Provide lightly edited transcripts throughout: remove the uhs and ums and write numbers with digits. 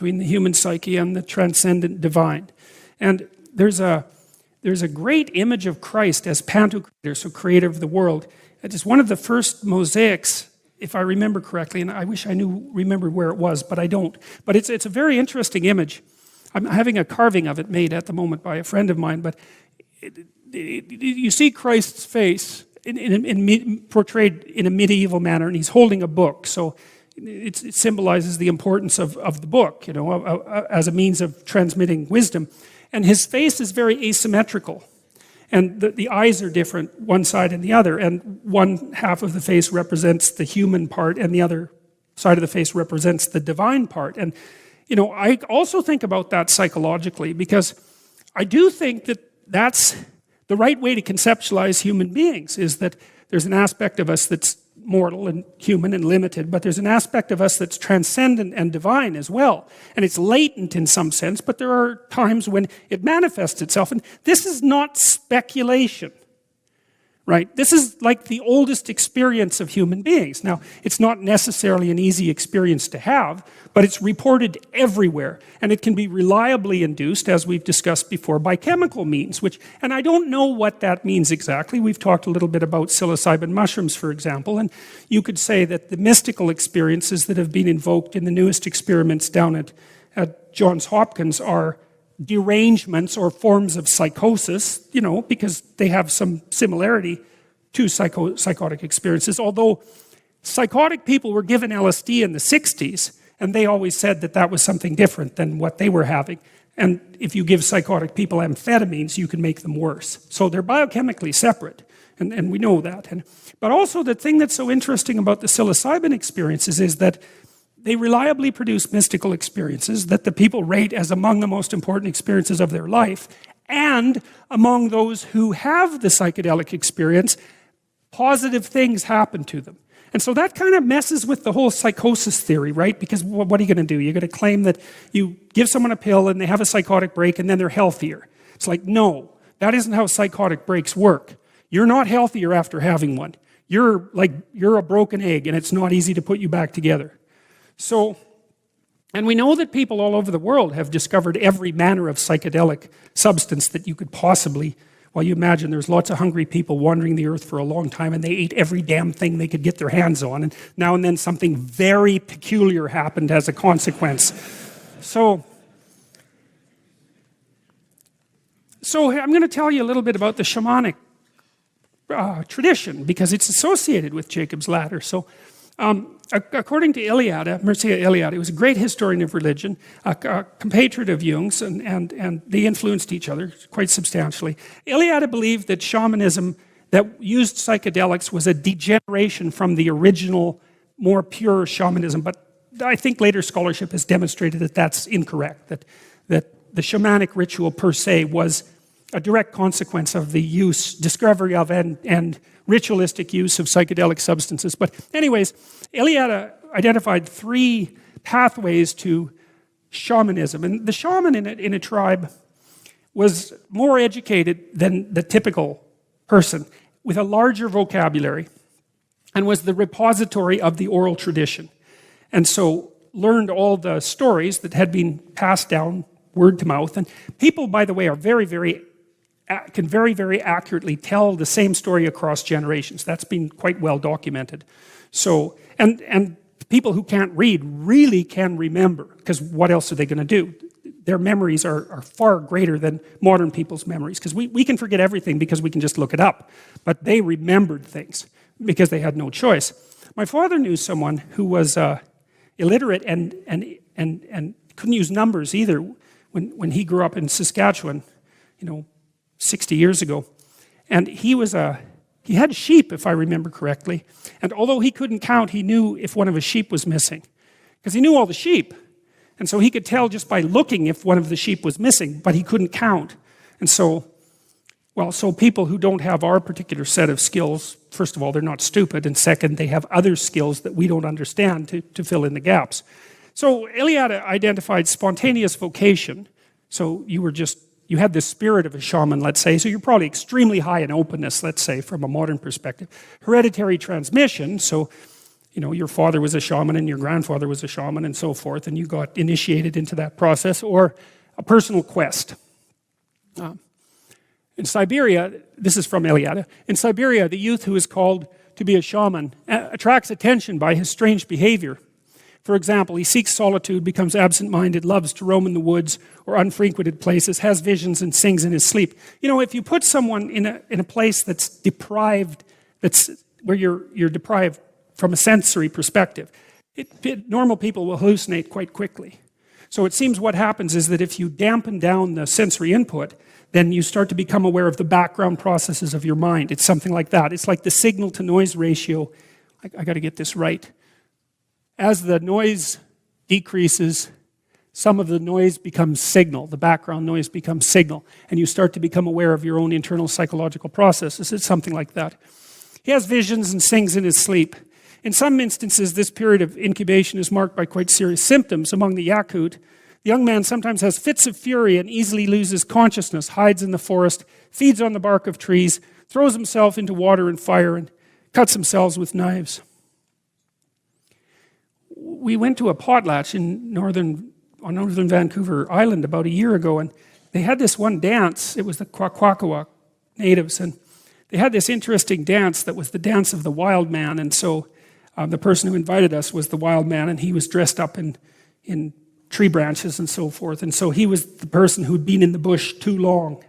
between the human psyche and the transcendent divine. And there's a great image of Christ as Pantocrator, so creator of the world. It is one of the first mosaics, if I remember correctly, and I wish I remembered where it was, but I don't. But it's a very interesting image. I'm having a carving of it made at the moment by a friend of mine, but you see Christ's face portrayed in a medieval manner, and he's holding a book. So it symbolizes the importance of the book, as a means of transmitting wisdom. And his face is very asymmetrical. And the eyes are different, one side and the other. And one half of the face represents the human part, and the other side of the face represents the divine part. And, I also think about that psychologically, because I do think that that's the right way to conceptualize human beings, is that there's an aspect of us that's mortal and human and limited, but there's an aspect of us that's transcendent and divine as well. And it's latent in some sense, but there are times when it manifests itself. And this is not speculation, right? This is like the oldest experience of human beings. Now, it's not necessarily an easy experience to have, but it's reported everywhere. And it can be reliably induced, as we've discussed before, by chemical means, and I don't know what that means exactly. We've talked a little bit about psilocybin mushrooms, for example, and you could say that the mystical experiences that have been invoked in the newest experiments down at Johns Hopkins are derangements or forms of psychosis, because they have some similarity to psychotic experiences. Although psychotic people were given LSD in the 60s, and they always said that that was something different than what they were having. And if you give psychotic people amphetamines, you can make them worse. So they're biochemically separate, and we know that. But also the thing that's so interesting about the psilocybin experiences is that they reliably produce mystical experiences that the people rate as among the most important experiences of their life. And among those who have the psychedelic experience, positive things happen to them. And so that kind of messes with the whole psychosis theory, right? Because what are you going to do? You're going to claim that you give someone a pill and they have a psychotic break and then they're healthier. It's like, no, that isn't how psychotic breaks work. You're not healthier after having one. You're a broken egg, and it's not easy to put you back together. So, and we know that people all over the world have discovered every manner of psychedelic substance that you could possibly. Well, you imagine there's lots of hungry people wandering the earth for a long time, and they ate every damn thing they could get their hands on, and now and then something very peculiar happened as a consequence. So I'm going to tell you a little bit about the shamanic tradition, because it's associated with Jacob's Ladder. So according to Mircea Eliade, he was a great historian of religion, a compatriot of Jung's, and they influenced each other quite substantially. Eliade believed that shamanism that used psychedelics was a degeneration from the original, more pure shamanism, but I think later scholarship has demonstrated that that's incorrect, that the shamanic ritual per se was a direct consequence of the discovery of and ritualistic use of psychedelic substances. But anyways, Eliade identified 3 pathways to shamanism. And the shaman in a tribe was more educated than the typical person, with a larger vocabulary, and was the repository of the oral tradition. And so learned all the stories that had been passed down word to mouth. And people, by the way, can very, very accurately tell the same story across generations. That's been quite well documented. So, and people who can't read really can remember, because what else are they going to do? Their memories are far greater than modern people's memories, because we can forget everything because we can just look it up. But they remembered things because they had no choice. My father knew someone who was illiterate and couldn't use numbers either when he grew up in Saskatchewan, 60 years ago. And he had sheep, if I remember correctly. And although he couldn't count, he knew if one of his sheep was missing, because he knew all the sheep. And so he could tell just by looking if one of the sheep was missing, but he couldn't count. And so people who don't have our particular set of skills, first of all, they're not stupid, and second, they have other skills that we don't understand to fill in the gaps. So Eliade identified spontaneous vocation. So you had the spirit of a shaman, let's say, so you're probably extremely high in openness, let's say, from a modern perspective. Hereditary transmission, so your father was a shaman and your grandfather was a shaman and so forth, and you got initiated into that process, or a personal quest. In Siberia, this is from Eliade, in Siberia, the youth who is called to be a shaman attracts attention by his strange behavior. For example, he seeks solitude, becomes absent-minded, loves to roam in the woods or unfrequented places, has visions and sings in his sleep. If you put someone in a place that's deprived, where you're deprived from a sensory perspective, normal people will hallucinate quite quickly. So it seems what happens is that if you dampen down the sensory input, then you start to become aware of the background processes of your mind. It's something like that. It's like the signal to noise ratio. I got to get this right. As the noise decreases, some of the noise becomes signal. The background noise becomes signal. And you start to become aware of your own internal psychological processes. It's something like that. He has visions and sings in his sleep. In some instances, this period of incubation is marked by quite serious symptoms. Among the Yakut, the young man sometimes has fits of fury and easily loses consciousness, hides in the forest, feeds on the bark of trees, throws himself into water and fire, and cuts himself with knives. We went to a potlatch on northern Vancouver Island about a year ago, and they had this one dance. It was the Kwakwaka'wakw natives, and they had this interesting dance that was the dance of the wild man. And so the person who invited us was the wild man, and he was dressed up in tree branches and so forth. And so he was the person who'd been in the bush too long.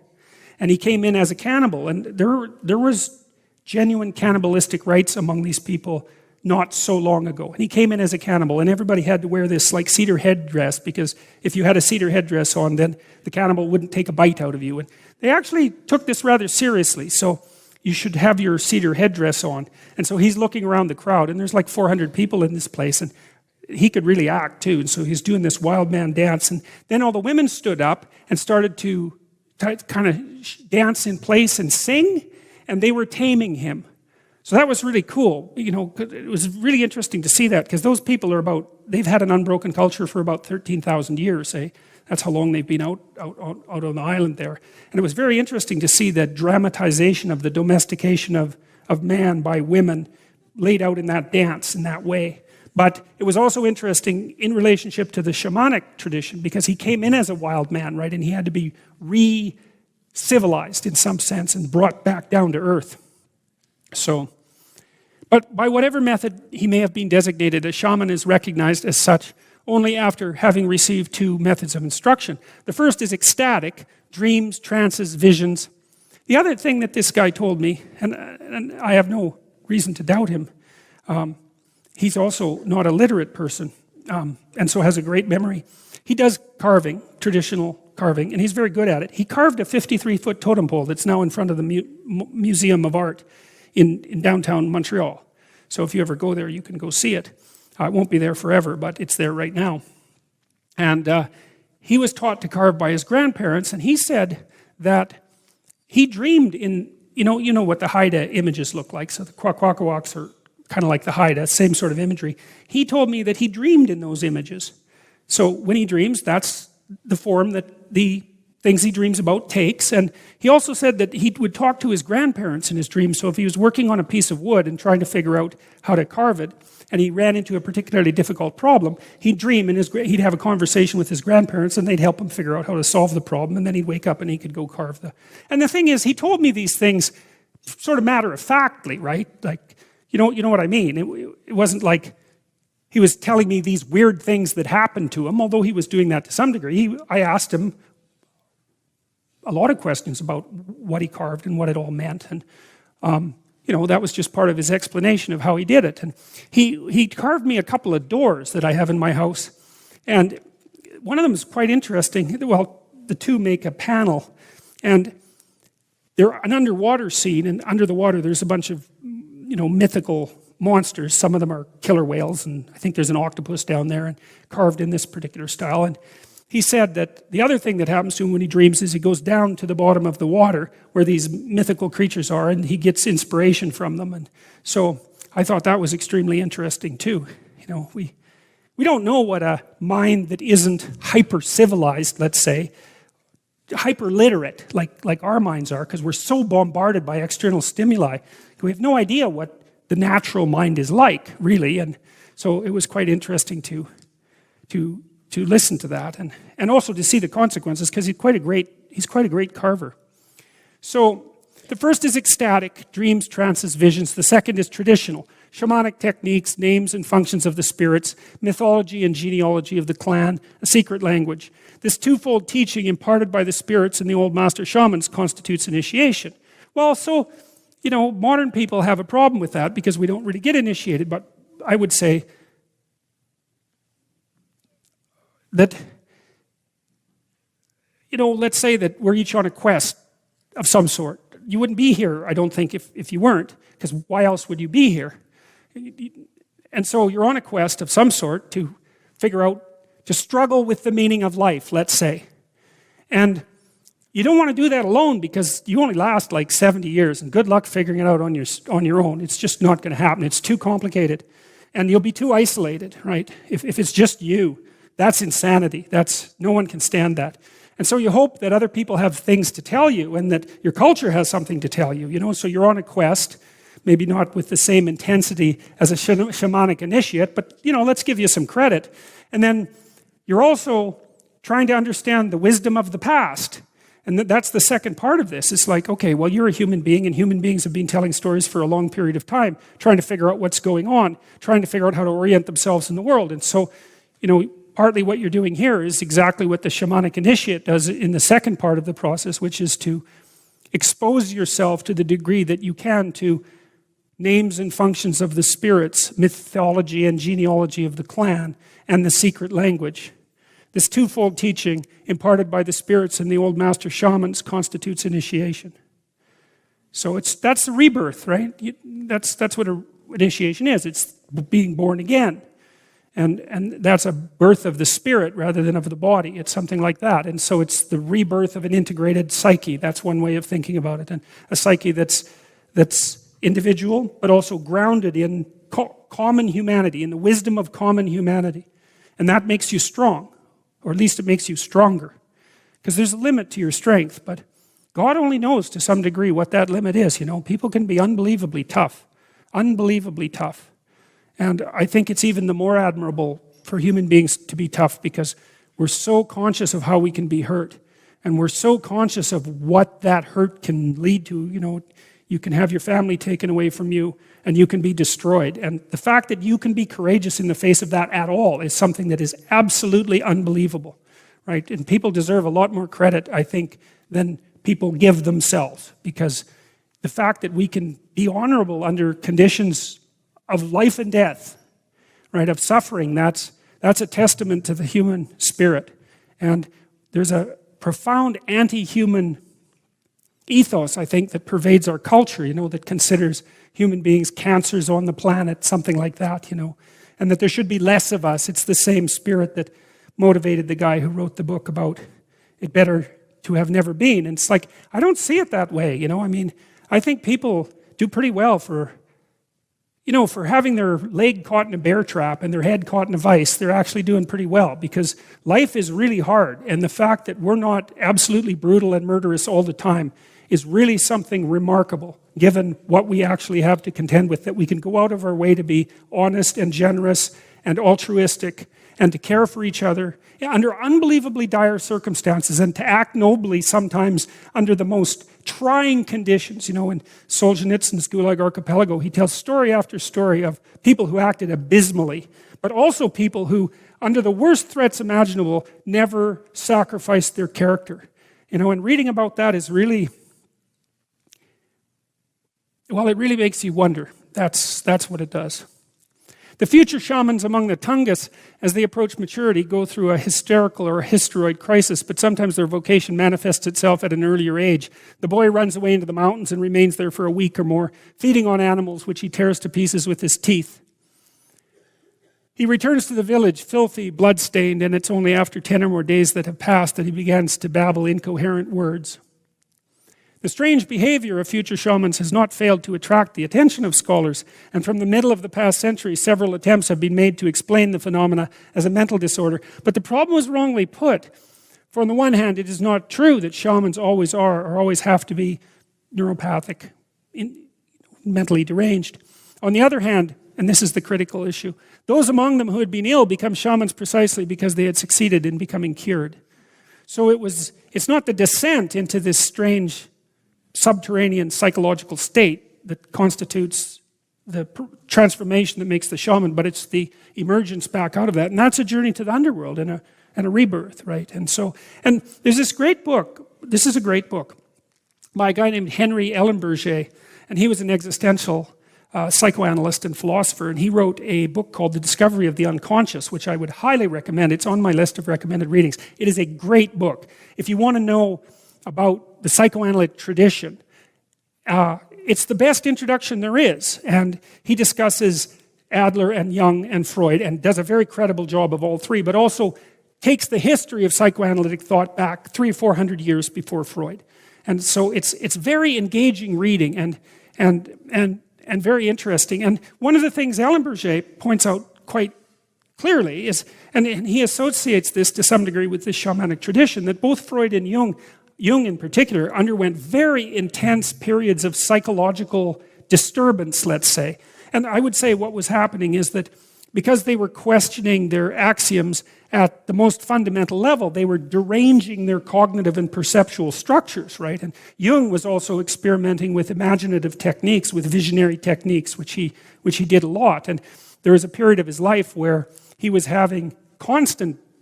And he came in as a cannibal. And there was genuine cannibalistic rites among these people not so long ago. And he came in as a cannibal, and everybody had to wear this like cedar headdress, because if you had a cedar headdress on, then the cannibal wouldn't take a bite out of you. And they actually took this rather seriously. So you should have your cedar headdress on. And so he's looking around the crowd, and there's like 400 people in this place, and he could really act too. And so he's doing this wild man dance. And then all the women stood up and started to kind of dance in place and sing, and they were taming him. So that was really cool. It was really interesting to see that, because those people they've had an unbroken culture for about 13,000 years, eh? That's how long they've been out on the island there. And it was very interesting to see the dramatization of the domestication of man by women laid out in that dance in that way. But it was also interesting in relationship to the shamanic tradition, because he came in as a wild man, right? And he had to be re-civilized in some sense and brought back down to earth. So, but by whatever method he may have been designated, a shaman is recognized as such only after having received two methods of instruction. The first is ecstatic, dreams, trances, visions. The other thing that this guy told me, and I have no reason to doubt him, he's also not a literate person, and so has a great memory. He does carving, traditional carving, and he's very good at it. He carved a 53-foot totem pole that's now in front of the Museum of Art in downtown Montreal. So if you ever go there, you can go see it. It won't be there forever, but it's there right now. And he was taught to carve by his grandparents, and he said that he dreamed in, you know what the Haida images look like. So the Kwakwaka'wakws are kind of like the Haida, same sort of imagery. He told me that he dreamed in those images. So when he dreams, that's the form that the things he dreams about takes. And he also said that he would talk to his grandparents in his dreams. So if he was working on a piece of wood and trying to figure out how to carve it, and he ran into a particularly difficult problem, he'd dream and he'd have a conversation with his grandparents, and they'd help him figure out how to solve the problem, and then he'd wake up and he could go carve the... And the thing is, he told me these things sort of matter-of-factly, right? Like, you know what I mean? It wasn't like he was telling me these weird things that happened to him, although he was doing that to some degree. I asked him a lot of questions about what he carved and what it all meant, and that was just part of his explanation of how he did it. And he carved me a couple of doors that I have in my house, and one of them is quite interesting. Well, the two make a panel, and they're an underwater scene, and under the water there's a bunch of mythical monsters. Some of them are killer whales, and I think there's an octopus down there, and carved in this particular style. And he said that the other thing that happens to him when he dreams is he goes down to the bottom of the water where these mythical creatures are, and he gets inspiration from them. And so I thought that was extremely interesting too. We don't know what a mind that isn't hyper-civilized, let's say, hyper-literate like our minds are, because we're so bombarded by external stimuli. We have no idea what the natural mind is like, really. And so it was quite interesting to listen to that, and also to see the consequences, because he's quite a great carver. So the first is ecstatic, dreams, trances, visions. The second is traditional, shamanic techniques, names and functions of the spirits, mythology and genealogy of the clan, a secret language. This twofold teaching imparted by the spirits and the old master shamans constitutes initiation. Well, so, modern people have a problem with that because we don't really get initiated, but I would say that, let's say that we're each on a quest of some sort. You wouldn't be here, I don't think, if you weren't, because why else would you be here? And so you're on a quest of some sort to figure out, to struggle with the meaning of life, let's say. And you don't want to do that alone because you only last like 70 years, and good luck figuring it out on your own. It's just not going to happen. It's too complicated. And you'll be too isolated, right? If it's just you, that's insanity. No one can stand that. And so you hope that other people have things to tell you and that your culture has something to tell you, so you're on a quest, maybe not with the same intensity as a shamanic initiate, but, let's give you some credit. And then you're also trying to understand the wisdom of the past. And that's the second part of this. It's like, okay, well, you're a human being, and human beings have been telling stories for a long period of time, trying to figure out what's going on, trying to figure out how to orient themselves in the world. And so, partly what you're doing here is exactly what the shamanic initiate does in the second part of the process, which is to expose yourself to the degree that you can to names and functions of the spirits, mythology and genealogy of the clan, and the secret language. This twofold teaching imparted by the spirits and the old master shamans constitutes initiation. So that's the rebirth, right? That's what initiation is. It's being born again. And that's a birth of the spirit rather than of the body. It's something like that. And so it's the rebirth of an integrated psyche. That's one way of thinking about it. And a psyche that's individual, but also grounded in common humanity, in the wisdom of common humanity. And that makes you strong, or at least it makes you stronger. Because there's a limit to your strength, but God only knows to some degree what that limit is. People can be unbelievably tough. Unbelievably tough. And I think it's even the more admirable for human beings to be tough because we're so conscious of how we can be hurt. And we're so conscious of what that hurt can lead to. You can have your family taken away from you and you can be destroyed. And the fact that you can be courageous in the face of that at all is something that is absolutely unbelievable, right? And people deserve a lot more credit, I think, than people give themselves. Because the fact that we can be honorable under conditions of life and death, right, of suffering, that's a testament to the human spirit. And there's a profound anti-human ethos, I think, that pervades our culture, that considers human beings cancers on the planet, something like that, and that there should be less of us. It's the same spirit that motivated the guy who wrote the book about it better to have never been. And it's like, I don't see it that way, I think people do pretty well for having their leg caught in a bear trap and their head caught in a vice. They're actually doing pretty well because life is really hard. And the fact that we're not absolutely brutal and murderous all the time is really something remarkable, given what we actually have to contend with, that we can go out of our way to be honest and generous and altruistic and to care for each other under unbelievably dire circumstances and to act nobly sometimes under the most trying conditions. In Solzhenitsyn's Gulag Archipelago, he tells story after story of people who acted abysmally, but also people who, under the worst threats imaginable, never sacrificed their character. And reading about that is really, well, it really makes you wonder. That's what it does. The future shamans among the Tungus, as they approach maturity, go through a hysterical or a hysteroid crisis, but sometimes their vocation manifests itself at an earlier age. The boy runs away into the mountains and remains there for a week or more, feeding on animals which he tears to pieces with his teeth. He returns to the village, filthy, blood-stained, and it's only after 10 or more days that have passed that he begins to babble incoherent words. The strange behavior of future shamans has not failed to attract the attention of scholars, and from the middle of the past century, several attempts have been made to explain the phenomena as a mental disorder. But the problem was wrongly put. For on the one hand, it is not true that shamans always are or always have to be neuropathic, mentally deranged. On the other hand, and this is the critical issue, those among them who had been ill become shamans precisely because they had succeeded in becoming cured. So it's not the descent into this strange subterranean psychological state that constitutes the transformation that makes the shaman, but it's the emergence back out of that. And that's a journey to the underworld and a rebirth, right? And there's this great book, this is a great book, by a guy named Henry Ellenberger, and he was an existential psychoanalyst and philosopher, and he wrote a book called The Discovery of the Unconscious, which I would highly recommend. It's on my list of recommended readings. It is a great book. If you want to know about the psychoanalytic tradition, it's the best introduction there is, and he discusses Adler and Jung and Freud and does a very credible job of all three, but also takes the history of psychoanalytic thought back 300 or 400 years before Freud. And so it's very engaging reading and very interesting. And one of the things Ellenberger points out quite clearly is, and he associates this to some degree with this shamanic tradition, that both Freud and Jung in particular, underwent very intense periods of psychological disturbance, let's say. And I would say what was happening is that because they were questioning their axioms at the most fundamental level, they were deranging their cognitive and perceptual structures, right? And Jung was also experimenting with imaginative techniques, with visionary techniques, which he did a lot. And there was a period of his life where he was having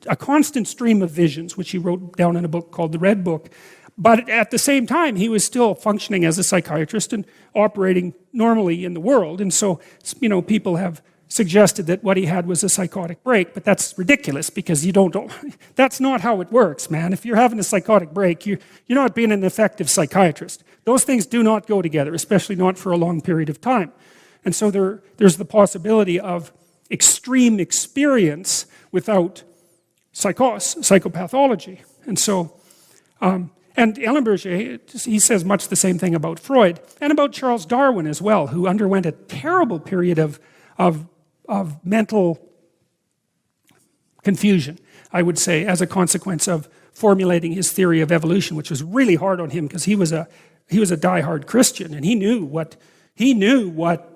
a constant stream of visions, which he wrote down in a book called The Red Book. But at the same time, he was still functioning as a psychiatrist and operating normally in the world. And so, people have suggested that what he had was a psychotic break, but that's ridiculous because that's not how it works, man. If you're having a psychotic break, you're not being an effective psychiatrist. Those things do not go together, especially not for a long period of time. And so there's the possibility of extreme experience without psychopathology. And so, and Ellenberger, he says much the same thing about Freud and about Charles Darwin as well, who underwent a terrible period of mental confusion, I would say, as a consequence of formulating his theory of evolution, which was really hard on him because he was a diehard Christian, and he knew what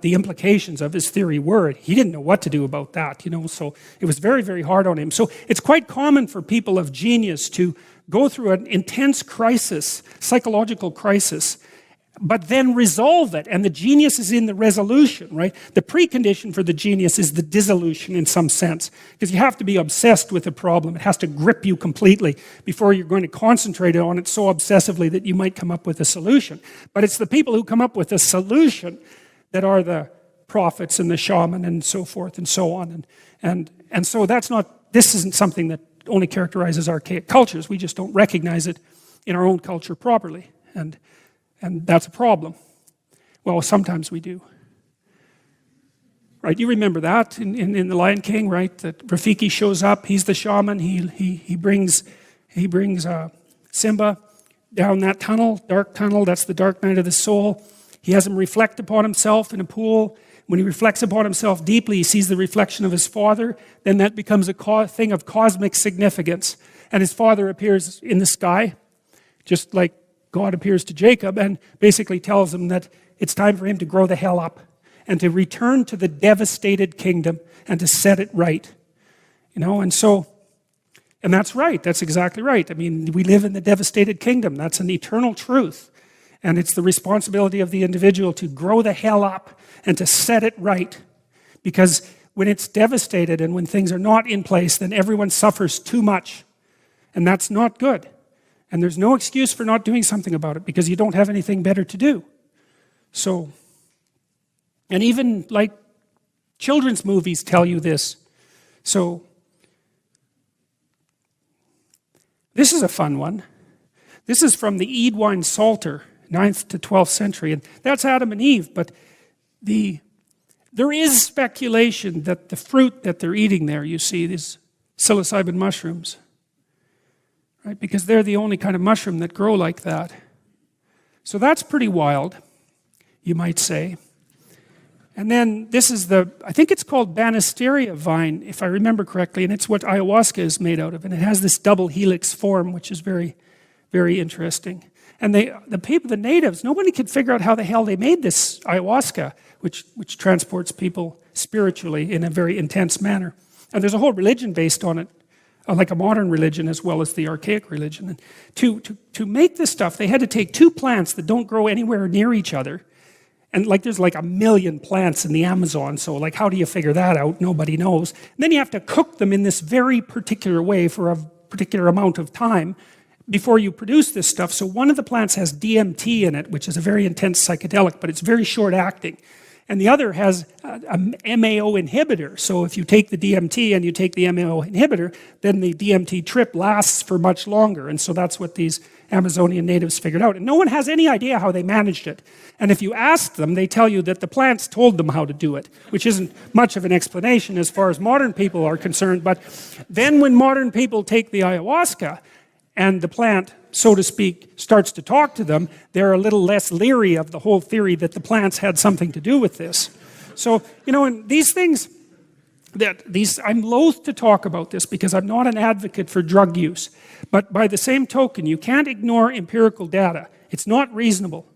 the implications of his theory were. He didn't know what to do about that, so it was very, very hard on him. So it's quite common for people of genius to go through an intense crisis, psychological crisis, but then resolve it, and the genius is in the resolution, right? The precondition for the genius is the dissolution in some sense, because you have to be obsessed with a problem. It has to grip you completely before you're going to concentrate on it so obsessively that you might come up with a solution. But it's the people who come up with a solution that are the prophets and the shaman and so forth and so on. And so this isn't something that only characterizes archaic cultures. We just don't recognize it in our own culture properly. And that's a problem. Well, sometimes we do. Right, you remember that in The Lion King, right? That Rafiki shows up, he's the shaman, he brings Simba down that tunnel, dark tunnel, that's the dark night of the soul. He has him reflect upon himself in a pool. When he reflects upon himself deeply, he sees the reflection of his father, then that becomes a thing of cosmic significance. And his father appears in the sky, just like God appears to Jacob and basically tells him that it's time for him to grow the hell up and to return to the devastated kingdom and to set it right. And that's right. That's exactly right. I mean, we live in the devastated kingdom. That's an eternal truth. And it's the responsibility of the individual to grow the hell up and to set it right. Because when it's devastated and when things are not in place, then everyone suffers too much. And that's not good. And there's no excuse for not doing something about it because you don't have anything better to do. So, and even like children's movies tell you this. So, this is a fun one. This is from the Eadwine Psalter, 9th to 12th century. And that's Adam and Eve. But there is speculation that the fruit that they're eating there, you see, these psilocybin mushrooms, right? Because they're the only kind of mushroom that grow like that. So that's pretty wild, you might say. And then this is I think it's called Banisteria vine, if I remember correctly, and it's what ayahuasca is made out of. And it has this double helix form, which is very, very interesting. And the natives, nobody could figure out how the hell they made this ayahuasca, which transports people spiritually in a very intense manner. And there's a whole religion based on it, like a modern religion as well as the archaic religion. And to make this stuff, they had to take two plants that don't grow anywhere near each other. And like there's like 1 million plants in the Amazon, so like how do you figure that out? Nobody knows. And then you have to cook them in this very particular way for a particular amount of time before you produce this stuff. So one of the plants has DMT in it, which is a very intense psychedelic, but it's very short acting. And the other has a MAO inhibitor. So if you take the DMT and you take the MAO inhibitor, then the DMT trip lasts for much longer. And so that's what these Amazonian natives figured out. And no one has any idea how they managed it. And if you ask them, they tell you that the plants told them how to do it, which isn't much of an explanation as far as modern people are concerned. But then when modern people take the ayahuasca and the plant, so to speak, starts to talk to them, they're a little less leery of the whole theory that the plants had something to do with this. So, and these things, I'm loath to talk about this because I'm not an advocate for drug use. But by the same token, you can't ignore empirical data. It's not reasonable.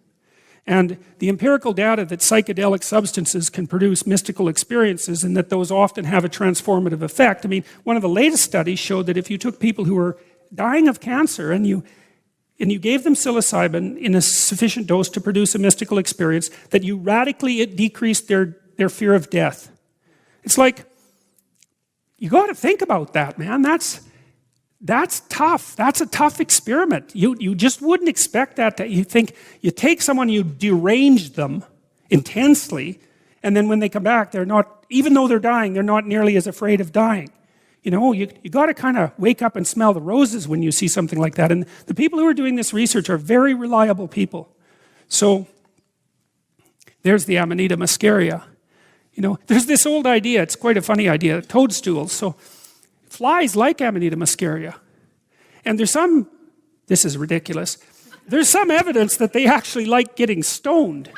And the empirical data that psychedelic substances can produce mystical experiences and that those often have a transformative effect. I mean, one of the latest studies showed that if you took people who were dying of cancer and you gave them psilocybin in a sufficient dose to produce a mystical experience, that you radically decreased their fear of death. It's like, you got to think about that, man. That's tough. That's a tough experiment. You just wouldn't expect that. You think, you take someone, you derange them intensely, and then when they come back, they're not, even though they're dying, they're not nearly as afraid of dying. You got to kind of wake up and smell the roses when you see something like that. And the people who are doing this research are very reliable people. So there's the Amanita muscaria. There's this old idea, it's quite a funny idea, toadstools. So flies like Amanita muscaria. And this is ridiculous, there's some evidence that they actually like getting stoned.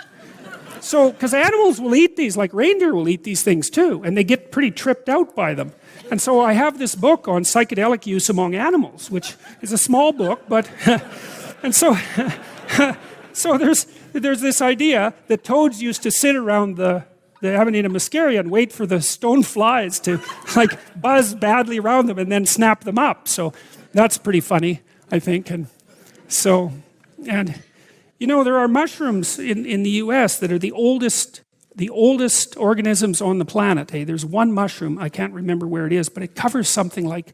So, because animals will eat these, like reindeer will eat these things too, and they get pretty tripped out by them. And so I have this book on psychedelic use among animals, which is a small book, but, and so, so there's this idea that toads used to sit around the Amanita muscaria and wait for the stone flies to like buzz badly around them and then snap them up. So that's pretty funny, I think. And so, there are mushrooms in the US that are the oldest organisms on the planet. Hey, there's one mushroom, I can't remember where it is, but it covers something like,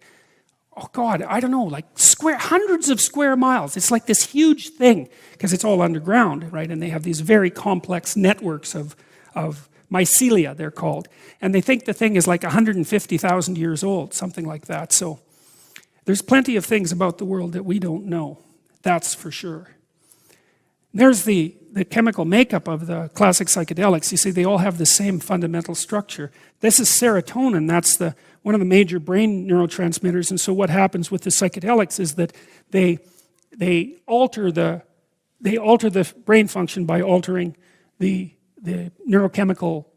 oh God, I don't know, like hundreds of square miles. It's like this huge thing, because it's all underground, right? And they have these very complex networks of mycelia, they're called. And they think the thing is like 150,000 years old, something like that. So there's plenty of things about the world that we don't know, that's for sure. There's the chemical makeup of the classic psychedelics. You see, they all have the same fundamental structure. This is serotonin. That's one of the major brain neurotransmitters. And so what happens with the psychedelics is that they alter the brain function by altering the neurochemical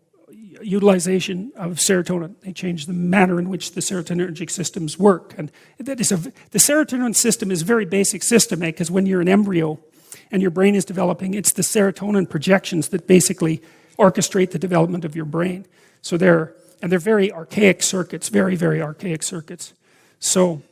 utilization of serotonin. They change the manner in which the serotonergic systems work. And the serotonin system is a very basic system, because when you're an embryo and your brain is developing, it's the serotonin projections that basically orchestrate the development of your brain. So they're very archaic circuits, very, very archaic circuits. So,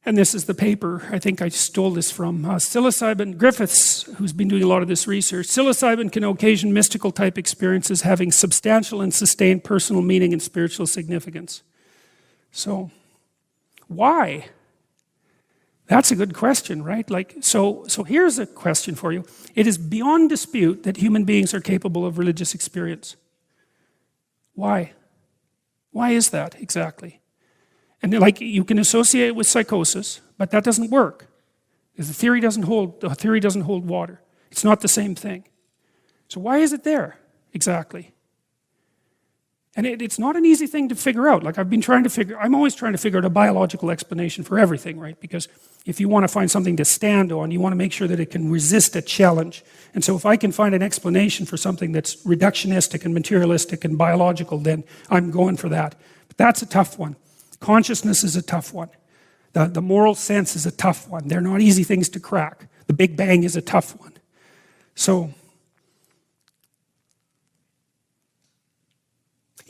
and this is the paper, I think I stole this from psilocybin. Griffiths, who's been doing a lot of this research. Psilocybin can occasion mystical type experiences having substantial and sustained personal meaning and spiritual significance. So, why? That's a good question, right? So here's a question for you. It is beyond dispute that human beings are capable of religious experience. Why? Why is that exactly? And you can associate it with psychosis, but that doesn't work. Because the theory doesn't hold water. It's not the same thing. So why is it there exactly? And it's not an easy thing to figure out. I'm always trying to figure out a biological explanation for everything, right? Because if you want to find something to stand on, you want to make sure that it can resist a challenge. And so if I can find an explanation for something that's reductionistic and materialistic and biological, then I'm going for that. But that's a tough one. Consciousness is a tough one. The moral sense is a tough one. They're not easy things to crack. The Big Bang is a tough one. So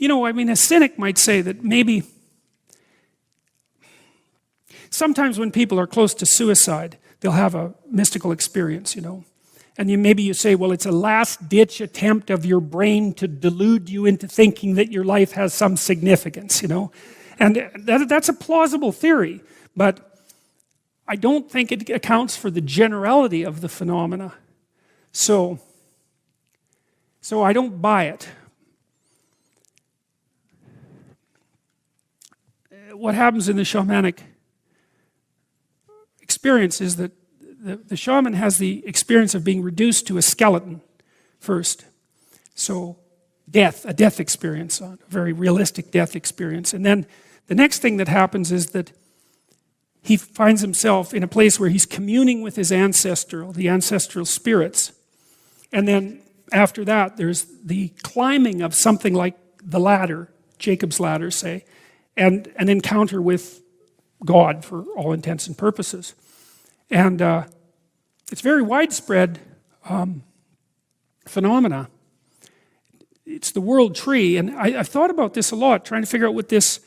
I mean, a cynic might say that maybe sometimes when people are close to suicide, they'll have a mystical experience, And maybe you say, well, it's a last-ditch attempt of your brain to delude you into thinking that your life has some significance, And that's a plausible theory, but I don't think it accounts for the generality of the phenomena. So I don't buy it. What happens in the shamanic experience is that the shaman has the experience of being reduced to a skeleton first. So a death experience, a very realistic death experience. And then the next thing that happens is that he finds himself in a place where he's communing with the ancestral spirits. And then after that, there's the climbing of something like the ladder, Jacob's ladder, say, and an encounter with God for all intents and purposes. And it's very widespread phenomena. It's the world tree, and I've thought about this a lot, trying to figure out what this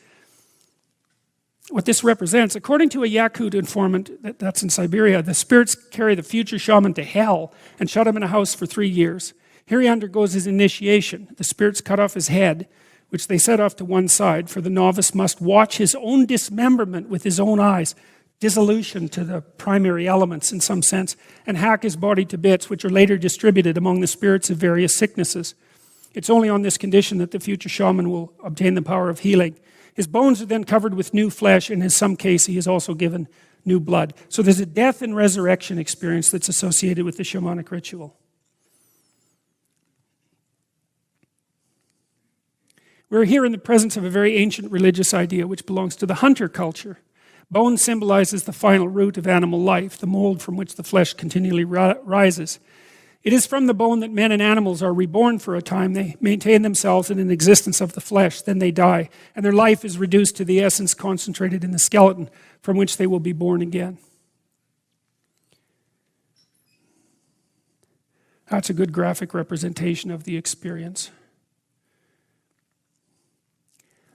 represents. According to a Yakut informant that's in Siberia, the spirits carry the future shaman to hell and shut him in a house for 3 years. Here he undergoes his initiation. The spirits cut off his head, which they set off to one side, for the novice must watch his own dismemberment with his own eyes, dissolution to the primary elements in some sense, and hack his body to bits, which are later distributed among the spirits of various sicknesses. It's only on this condition that the future shaman will obtain the power of healing. His bones are then covered with new flesh, and in some case he is also given new blood. So there's a death and resurrection experience that's associated with the shamanic ritual. We're here in the presence of a very ancient religious idea which belongs to the hunter culture. Bone symbolizes the final root of animal life, the mold from which the flesh continually rises. It is from the bone that men and animals are reborn for a time. They maintain themselves in an existence of the flesh, then they die, and their life is reduced to the essence concentrated in the skeleton from which they will be born again. That's a good graphic representation of the experience.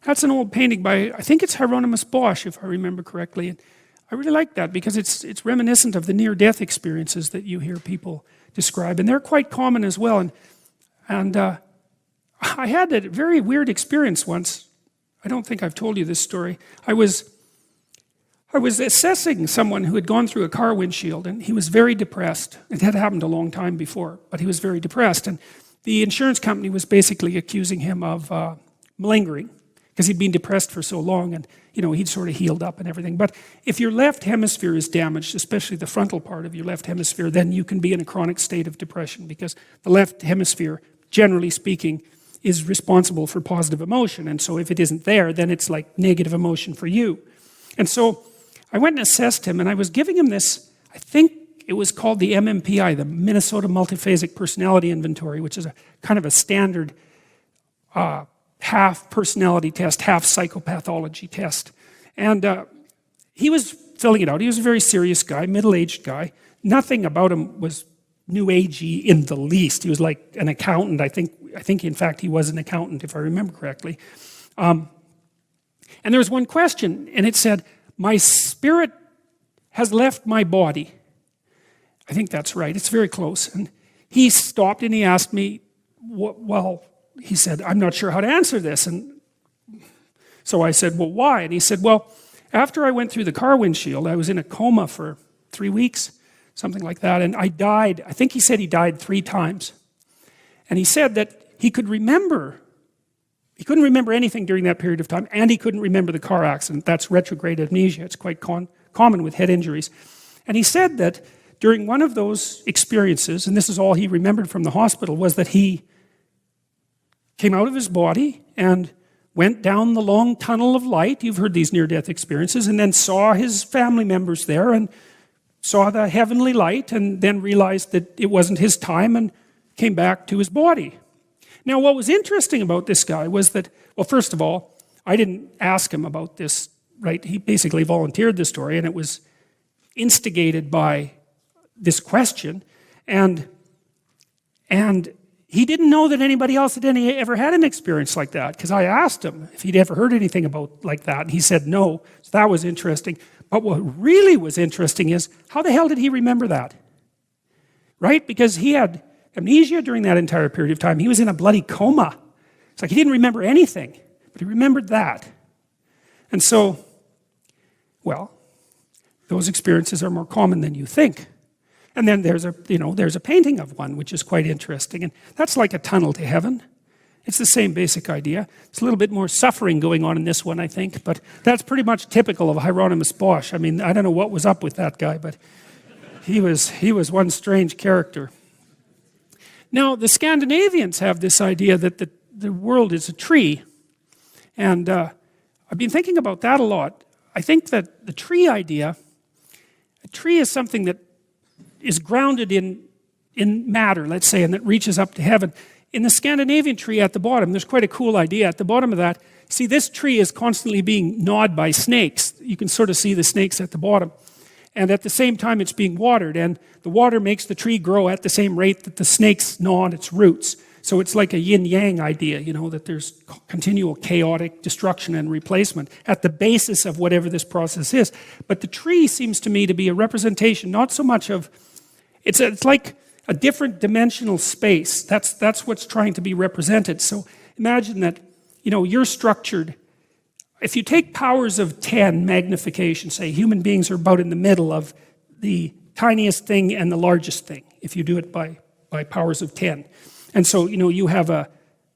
That's an old painting by, I think it's Hieronymus Bosch, if I remember correctly. And I really like that because it's reminiscent of the near-death experiences that you hear people describe, and they're quite common as well. And I had a very weird experience once. I don't think I've told you this story. I was assessing someone who had gone through a car windshield, and he was very depressed. It had happened a long time before, but he was very depressed. And the insurance company was basically accusing him of malingering, because he'd been depressed for so long, and he'd sort of healed up and everything. But if your left hemisphere is damaged, especially the frontal part of your left hemisphere, then you can be in a chronic state of depression, because the left hemisphere, generally speaking, is responsible for positive emotion. And so if it isn't there, then it's like negative emotion for you. And so I went and assessed him, and I was giving him this, I think it was called the MMPI, the Minnesota Multiphasic Personality Inventory, which is a kind of a standard half personality test, half psychopathology test. And he was filling it out. He was a very serious guy, middle-aged guy. Nothing about him was new agey in the least. He was like an accountant. I think in fact he was an accountant, if I remember correctly. And there was one question, and it said, "My spirit has left my body." I think that's right. It's very close. And he stopped and he asked me, he said, "I'm not sure how to answer this." And so I said, "Well, why?" And he said, "Well, after I went through the car windshield, I was in a coma for 3 weeks, something like that, and I died." I think he said he died 3 times. And he said that he couldn't remember anything during that period of time, and he couldn't remember the car accident. That's retrograde amnesia. It's quite common with head injuries. And he said that during one of those experiences, and this is all he remembered from the hospital, was that he came out of his body and went down the long tunnel of light. You've heard these near-death experiences, and then saw his family members there and saw the heavenly light, and then realized that it wasn't his time and came back to his body. Now, what was interesting about this guy was that, well, first of all, I didn't ask him about this, right? He basically volunteered the story, and it was instigated by this question, and he didn't know that anybody else had ever had an experience like that, because I asked him if he'd ever heard anything about like that, and he said no. So that was interesting. But what really was interesting is, how the hell did he remember that? Right? Because he had amnesia during that entire period of time. He was in a bloody coma. It's like he didn't remember anything, but he remembered that. And so, well, those experiences are more common than you think. And then there's a painting of one, which is quite interesting. And that's like a tunnel to heaven. It's the same basic idea. It's a little bit more suffering going on in this one, I think. But that's pretty much typical of Hieronymus Bosch. I mean, I don't know what was up with that guy, but he was one strange character. Now, the Scandinavians have this idea that the world is a tree. And I've been thinking about that a lot. I think that the tree idea, a tree is something that is grounded in matter, let's say, and that reaches up to heaven. In the Scandinavian tree at the bottom, there's quite a cool idea. At the bottom of that, see, this tree is constantly being gnawed by snakes. You can sort of see the snakes at the bottom. And at the same time, it's being watered. And the water makes the tree grow at the same rate that the snakes gnaw on its roots. So it's like a yin-yang idea, that there's continual chaotic destruction and replacement at the basis of whatever this process is. But the tree seems to me to be a representation, not so much of, it's like a different dimensional space. That's what's trying to be represented. So imagine that, you're structured. If you take powers of 10 magnification, say human beings are about in the middle of the tiniest thing and the largest thing, if you do it by powers of 10. And so, you have a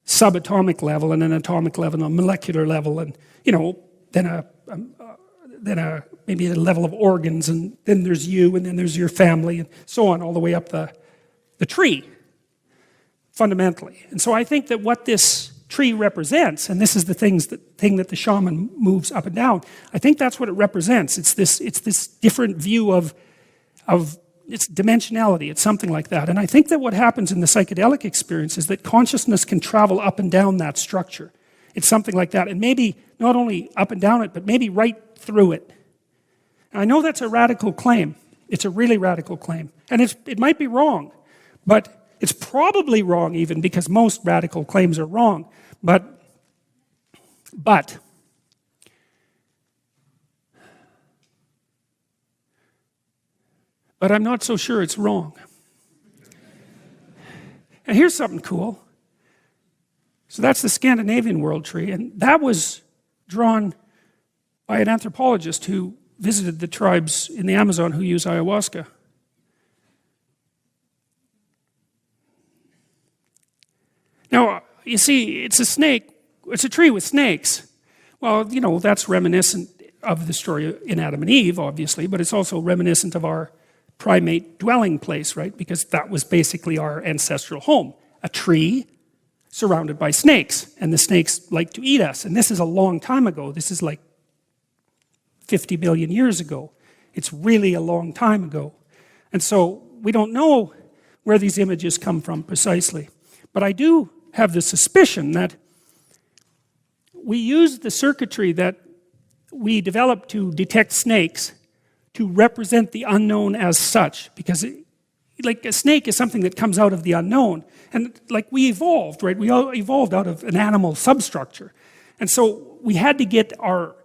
subatomic level and an atomic level and a molecular level and, then maybe a level of organs, and then there's you, and then there's your family, and so on, all the way up the tree, fundamentally. And so I think that what this tree represents, and this is the thing that the shaman moves up and down, I think that's what it represents. It's this different view of its dimensionality. It's something like that. And I think that what happens in the psychedelic experience is that consciousness can travel up and down that structure. It's something like that. And maybe not only up and down it, but maybe right through it. And I know that's a radical claim. It's a really radical claim. And it might be wrong, but it's probably wrong even, because most radical claims are wrong. But I'm not so sure it's wrong. And here's something cool. So that's the Scandinavian world tree, and that was drawn by an anthropologist who visited the tribes in the Amazon who use ayahuasca. Now, you see, it's a tree with snakes. Well, that's reminiscent of the story in Adam and Eve, obviously, but it's also reminiscent of our primate dwelling place, right? Because that was basically our ancestral home, a tree surrounded by snakes, and the snakes like to eat us. And this is a long time ago. This is like 50 billion years ago. It's really a long time ago. And so we don't know where these images come from precisely. But I do have the suspicion that we use the circuitry that we developed to detect snakes to represent the unknown as such, because like a snake is something that comes out of the unknown, and like we evolved, right? We all evolved out of an animal substructure, and so we had to get our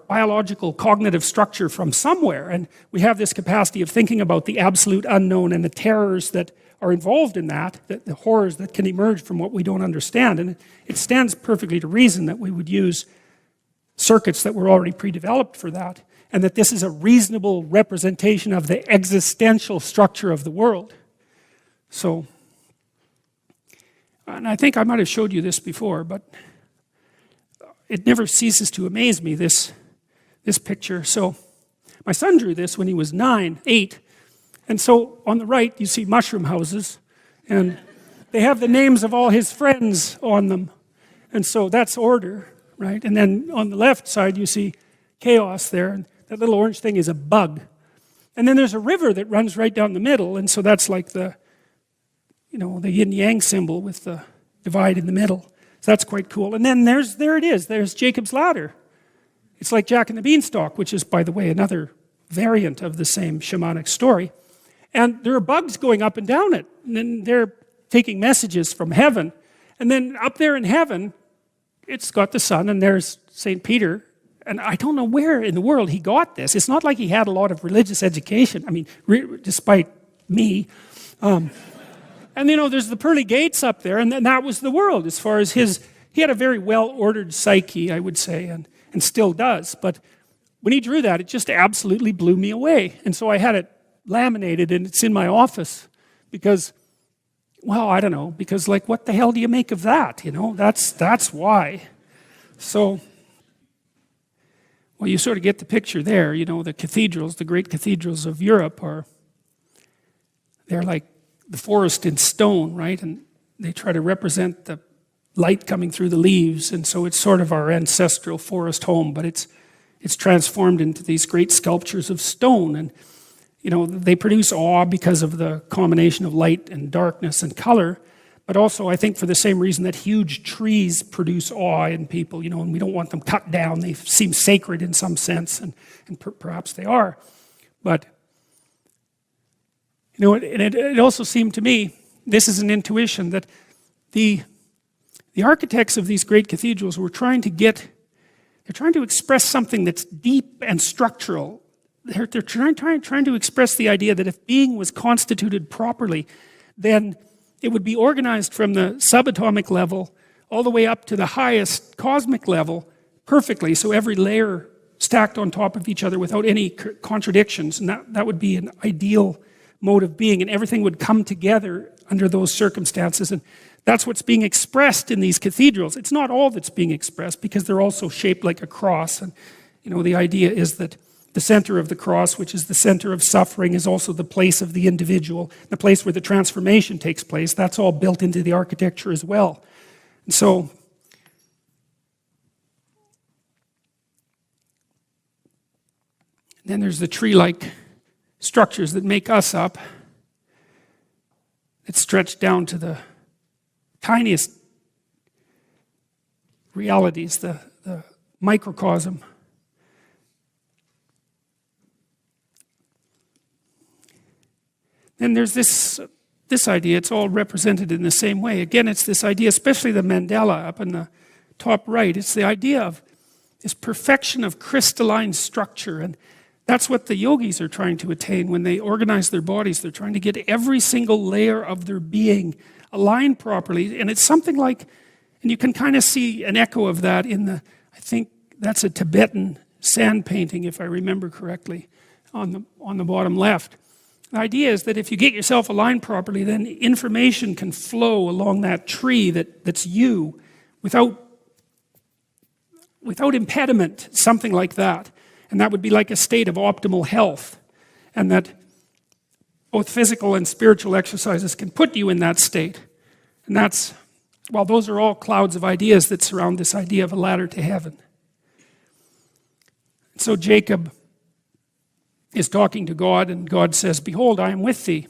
biological cognitive structure from somewhere, and we have this capacity of thinking about the absolute unknown and the terrors that are involved in that, the horrors that can emerge from what we don't understand. And it stands perfectly to reason that we would use circuits that were already pre-developed for that, and that this is a reasonable representation of the existential structure of the world. So, and I think I might have showed you this before, but it never ceases to amaze me, this picture. So my son drew this when he was 8, and so on the right you see mushroom houses, and they have the names of all his friends on them, and so that's order, right? And then on the left side you see chaos there, and that little orange thing is a bug. And then there's a river that runs right down the middle, and so that's like the yin-yang symbol with the divide in the middle. So that's quite cool. And then there it is. There's Jacob's ladder. It's like Jack and the Beanstalk, which is, by the way, another variant of the same shamanic story. And there are bugs going up and down it. And then they're taking messages from heaven. And then up there in heaven, it's got the sun, and there's St. Peter. And I don't know where in the world he got this. It's not like he had a lot of religious education. I mean, despite me. And there's the pearly gates up there, and that was the world as far as he had a very well-ordered psyche, I would say, and still does. But when he drew that, it just absolutely blew me away. And so I had it laminated, and it's in my office because, well, I don't know, because like, what the hell do you make of that? That's why. So, well, you sort of get the picture there. The cathedrals, the great cathedrals of Europe they're like the forest in stone, right? And they try to represent the light coming through the leaves, and so it's sort of our ancestral forest home, but it's transformed into these great sculptures of stone. And they produce awe because of the combination of light and darkness and color, but also I think for the same reason that huge trees produce awe in people, and we don't want them cut down. They seem sacred in some sense, and perhaps they are. But it also seemed to me, this is an intuition, that the architects of these great cathedrals were trying to express something that's deep and structural. They're trying to express the idea that if being was constituted properly, then it would be organized from the subatomic level all the way up to the highest cosmic level perfectly, so every layer stacked on top of each other without any contradictions, and that would be an ideal mode of being, and everything would come together under those circumstances. And that's what's being expressed in these cathedrals. It's not all that's being expressed, because they're also shaped like a cross. And the idea is that the center of the cross, which is the center of suffering, is also the place of the individual, the place where the transformation takes place. That's all built into the architecture as well. And so then there's the tree-like structures that make us up. It's stretched down to the tiniest realities, the microcosm. Then there's this idea, it's all represented in the same way. Again, it's this idea, especially the mandala up in the top right, it's the idea of this perfection of crystalline structure. And that's what the yogis are trying to attain when they organize their bodies. They're trying to get every single layer of their being aligned properly. And it's something like, and you can kind of see an echo of that I think that's a Tibetan sand painting, if I remember correctly, on the bottom left. The idea is that if you get yourself aligned properly, then information can flow along that tree that's you without impediment, something like that. And that would be like a state of optimal health. And that both physical and spiritual exercises can put you in that state. And those are all clouds of ideas that surround this idea of a ladder to heaven. So Jacob is talking to God, and God says, "Behold, I am with thee,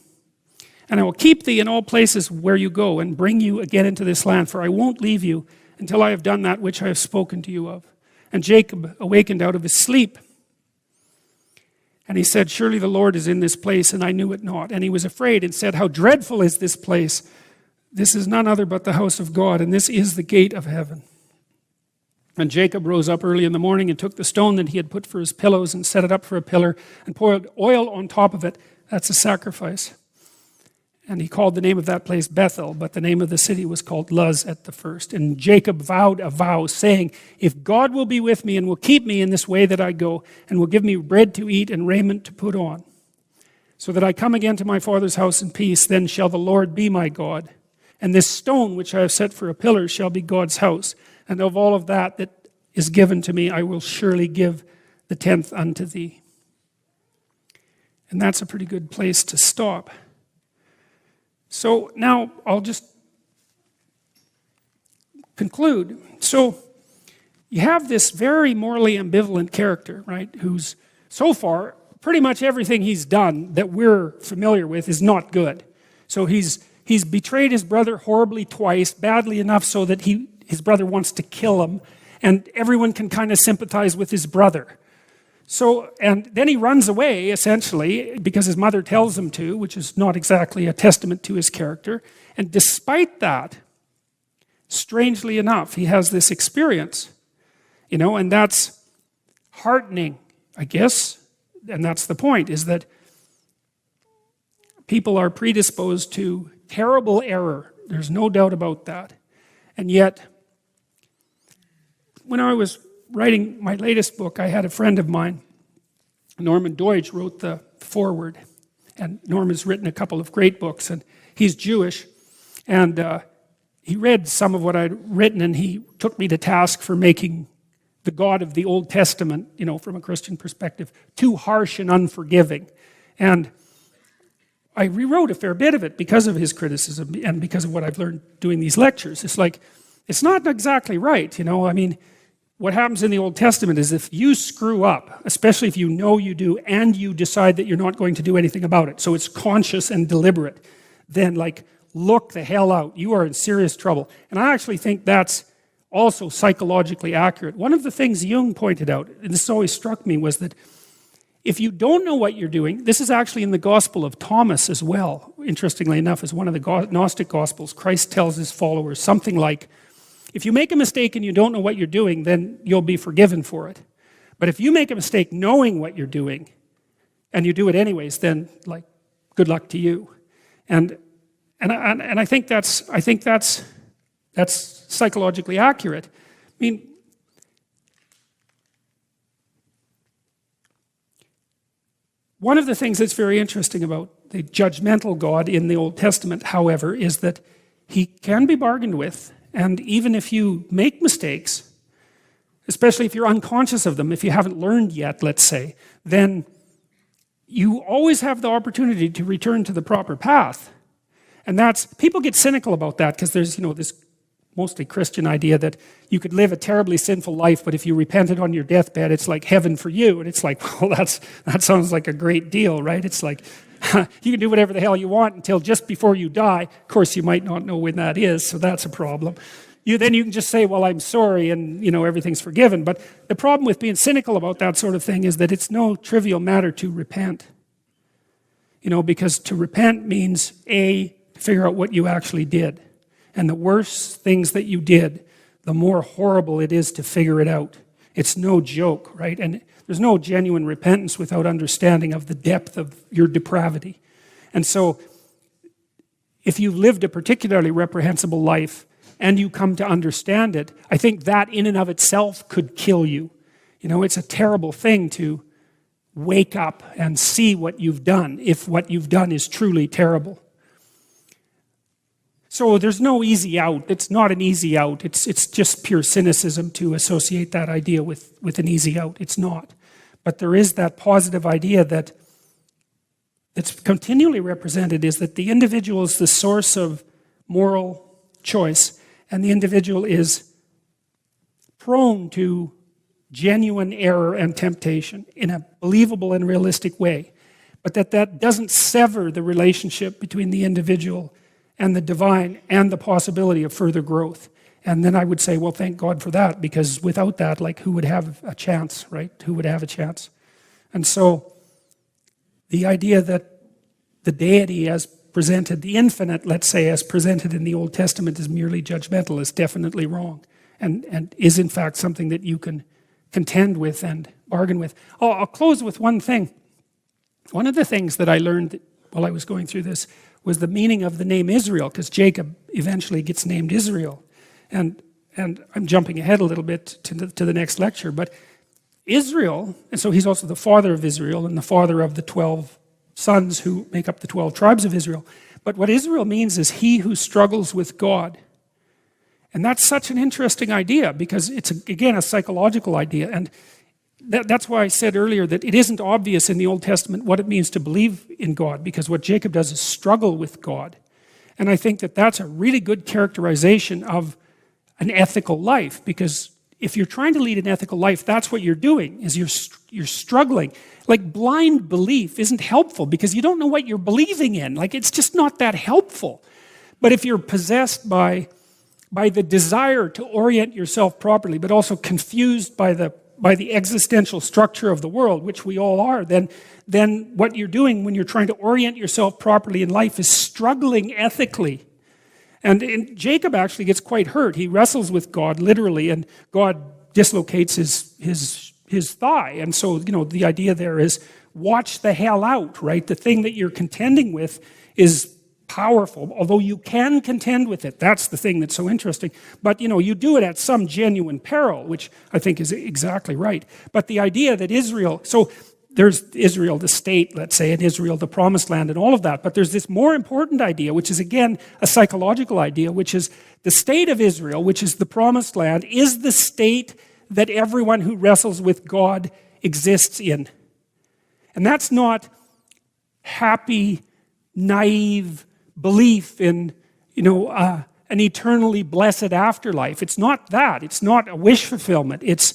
and I will keep thee in all places where you go, and bring you again into this land, for I won't leave you until I have done that which I have spoken to you of." And Jacob awakened out of his sleep, and he said, "Surely the Lord is in this place, and I knew it not." And he was afraid and said, "How dreadful is this place! This is none other but the house of God, and this is the gate of heaven." And Jacob rose up early in the morning and took the stone that he had put for his pillows and set it up for a pillar and poured oil on top of it. That's a sacrifice. And he called the name of that place Bethel, but the name of the city was called Luz at the first. And Jacob vowed a vow, saying, "If God will be with me and will keep me in this way that I go, and will give me bread to eat and raiment to put on, so that I come again to my father's house in peace, then shall the Lord be my God. And this stone which I have set for a pillar shall be God's house. And of all of that is given to me, I will surely give the 10th unto thee." And that's a pretty good place to stop. So now I'll just conclude. So you have this very morally ambivalent character, right, who's so far, pretty much everything he's done that we're familiar with is not good. So he's betrayed his brother horribly twice, badly enough so that his brother wants to kill him, and everyone can kind of sympathize with his brother. So, and then he runs away, essentially, because his mother tells him to, which is not exactly a testament to his character. And despite that, strangely enough, he has this experience, and that's heartening, I guess. And that's the point, is that people are predisposed to terrible error. There's no doubt about that. And yet, when I was writing my latest book, I had a friend of mine, Norman Deutsch, wrote the foreword. And Norman's written a couple of great books, and he's Jewish. And he read some of what I'd written, and he took me to task for making the God of the Old Testament, from a Christian perspective, too harsh and unforgiving. And I rewrote a fair bit of it because of his criticism and because of what I've learned doing these lectures. It's like, it's not exactly right, what happens in the Old Testament is if you screw up, especially if you know you do, and you decide that you're not going to do anything about it, so it's conscious and deliberate, then look the hell out. You are in serious trouble. And I actually think that's also psychologically accurate. One of the things Jung pointed out, and this always struck me, was that if you don't know what you're doing, this is actually in the Gospel of Thomas as well, interestingly enough, as one of the Gnostic Gospels, Christ tells his followers something like, if you make a mistake and you don't know what you're doing, then you'll be forgiven for it. But if you make a mistake knowing what you're doing, and you do it anyways, then good luck to you. And I think that's psychologically accurate. One of the things that's very interesting about the judgmental God in the Old Testament, however, is that he can be bargained with. And even if you make mistakes, especially if you're unconscious of them, if you haven't learned yet, let's say, then you always have the opportunity to return to the proper path. And people get cynical about that because there's, this mostly Christian idea that you could live a terribly sinful life, but if you repented on your deathbed, it's like heaven for you. And it's like, well, that sounds like a great deal, right? It's like, you can do whatever the hell you want until just before you die. Of course, you might not know when that is, so that's a problem. Then you can just say, well, I'm sorry, and everything's forgiven. But the problem with being cynical about that sort of thing is that it's no trivial matter to repent. Because to repent means, A, to figure out what you actually did. And the worse things that you did, the more horrible it is to figure it out. It's no joke, right? And there's no genuine repentance without understanding of the depth of your depravity. And so, if you've lived a particularly reprehensible life and you come to understand it, I think that in and of itself could kill you. It's a terrible thing to wake up and see what you've done, if what you've done is truly terrible. So there's no easy out. It's not an easy out. It's just pure cynicism to associate that idea with an easy out. It's not. But there is that positive idea that's continually represented, is that the individual is the source of moral choice, and the individual is prone to genuine error and temptation in a believable and realistic way. But that doesn't sever the relationship between the individual and the divine and the possibility of further growth. And then I would say, well, thank God for that, because without that, who would have a chance, right? Who would have a chance? And so the idea that the deity as presented, the infinite, let's say, as presented in the Old Testament is merely judgmental is definitely wrong, and is in fact something that you can contend with and bargain with. I'll close with one thing. One of the things that I learned while I was going through this was the meaning of the name Israel, because Jacob eventually gets named Israel. And I'm jumping ahead a little bit to the next lecture, but Israel, and so he's also the father of Israel and the father of the 12 sons who make up the 12 tribes of Israel. But what Israel means is he who struggles with God. And that's such an interesting idea, because it's, again, a psychological idea. And that's why I said earlier that it isn't obvious in the Old Testament what it means to believe in God, because what Jacob does is struggle with God. And I think that that's a really good characterization of an ethical life, because if you're trying to lead an ethical life, that's what you're doing, is you're struggling. Blind belief isn't helpful because you don't know what you're believing in. It's just not that helpful. But if you're possessed by the desire to orient yourself properly, but also confused by the by the existential structure of the world, which we all are, then what you're doing when you're trying to orient yourself properly in life is struggling ethically. And Jacob actually gets quite hurt. He wrestles with God literally, and God dislocates his thigh. And so, the idea there is watch the hell out, right? The thing that you're contending with is powerful, although you can contend with it. That's the thing that's so interesting. But, you do it at some genuine peril, which I think is exactly right. But the idea that Israel, so there's Israel, the state, let's say, and Israel, the promised land, and all of that. But there's this more important idea, which is, again, a psychological idea, which is the state of Israel, which is the promised land, is the state that everyone who wrestles with God exists in. And that's not happy, naive belief in, an eternally blessed afterlife. It's not that. It's not a wish fulfillment. It's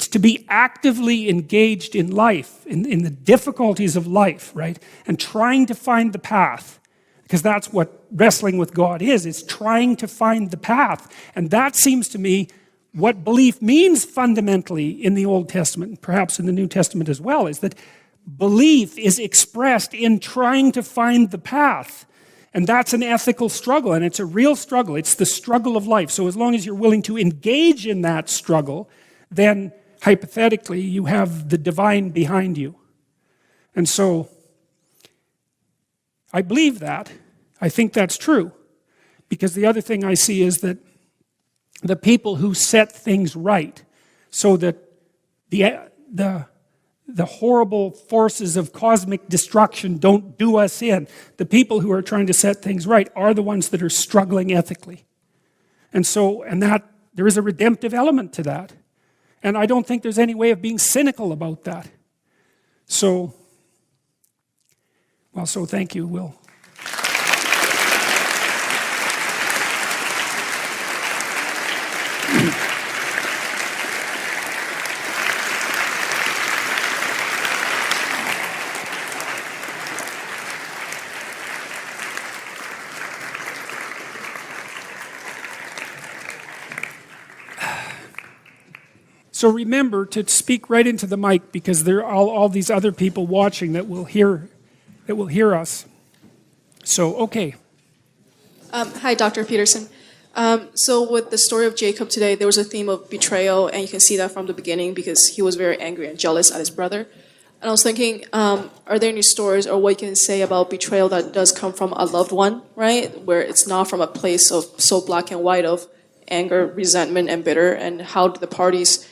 to be actively engaged in life, in the difficulties of life, right? And trying to find the path. Because that's what wrestling with God is. It's trying to find the path. And that seems to me what belief means fundamentally in the Old Testament, and perhaps in the New Testament as well, is that belief is expressed in trying to find the path. And that's an ethical struggle, and it's a real struggle. It's the struggle of life. So as long as you're willing to engage in that struggle, then hypothetically you have the divine behind you. And so I believe that. I think that's true. Because the other thing I see is that the people who set things right so that the horrible forces of cosmic destruction don't do us in, the people who are trying to set things right are the ones that are struggling ethically. And that there is a redemptive element to that. And I don't think there's any way of being cynical about that. So thank you, Will. So remember to speak right into the mic, because there are all these other people watching that will hear us. So, okay. Hi, Dr. Peterson. So with the story of Jacob today, there was a theme of betrayal, and you can see that from the beginning because he was very angry and jealous at his brother. And I was thinking, are there any stories or what you can say about betrayal that does come from a loved one, right? Where it's not from a place of so black and white of anger, resentment, and bitter, and how do the parties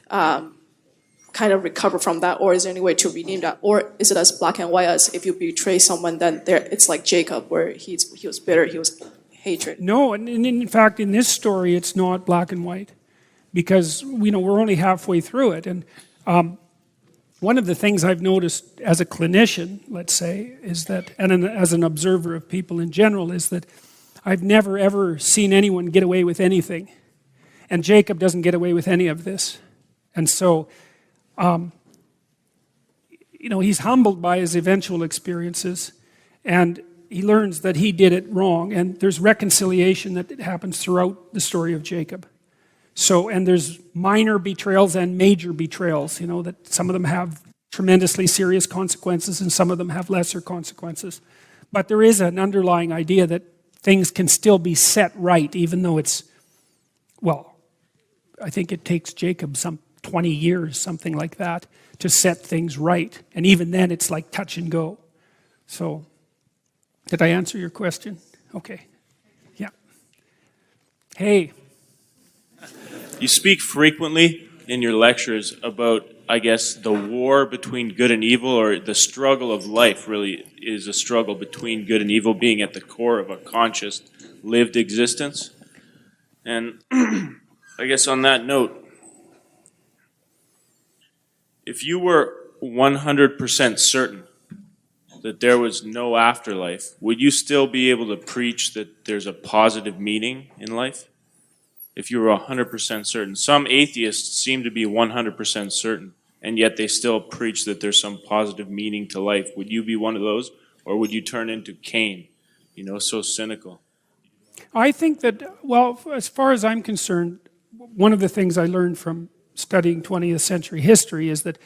kind of recover from that, or is there any way to redeem that, or is it as black and white as if you betray someone, then it's like Jacob, where he was bitter, he was hatred? No, and in fact, in this story, it's not black and white, because we're only halfway through it, and one of the things I've noticed as a clinician, let's say, is that, and as an observer of people in general, is that I've never ever seen anyone get away with anything, and Jacob doesn't get away with any of this. And so, he's humbled by his eventual experiences, and he learns that he did it wrong, and there's reconciliation that happens throughout the story of Jacob. So, and there's minor betrayals and major betrayals, that some of them have tremendously serious consequences and some of them have lesser consequences. But there is an underlying idea that things can still be set right, even though I think it takes Jacob some 20 years, something like that, to set things right. And even then, it's like touch and go. So, did I answer your question? Okay. Yeah. Hey. You speak frequently in your lectures about, I guess, the war between good and evil, or the struggle of life really is a struggle between good and evil being at the core of a conscious, lived existence. And I guess on that note, if you were 100% certain that there was no afterlife, would you still be able to preach that there's a positive meaning in life? If you were 100% certain. Some atheists seem to be 100% certain, and yet they still preach that there's some positive meaning to life. Would you be one of those, or would you turn into Cain, so cynical? I think that, as far as I'm concerned, one of the things I learned from studying 20th century history is that,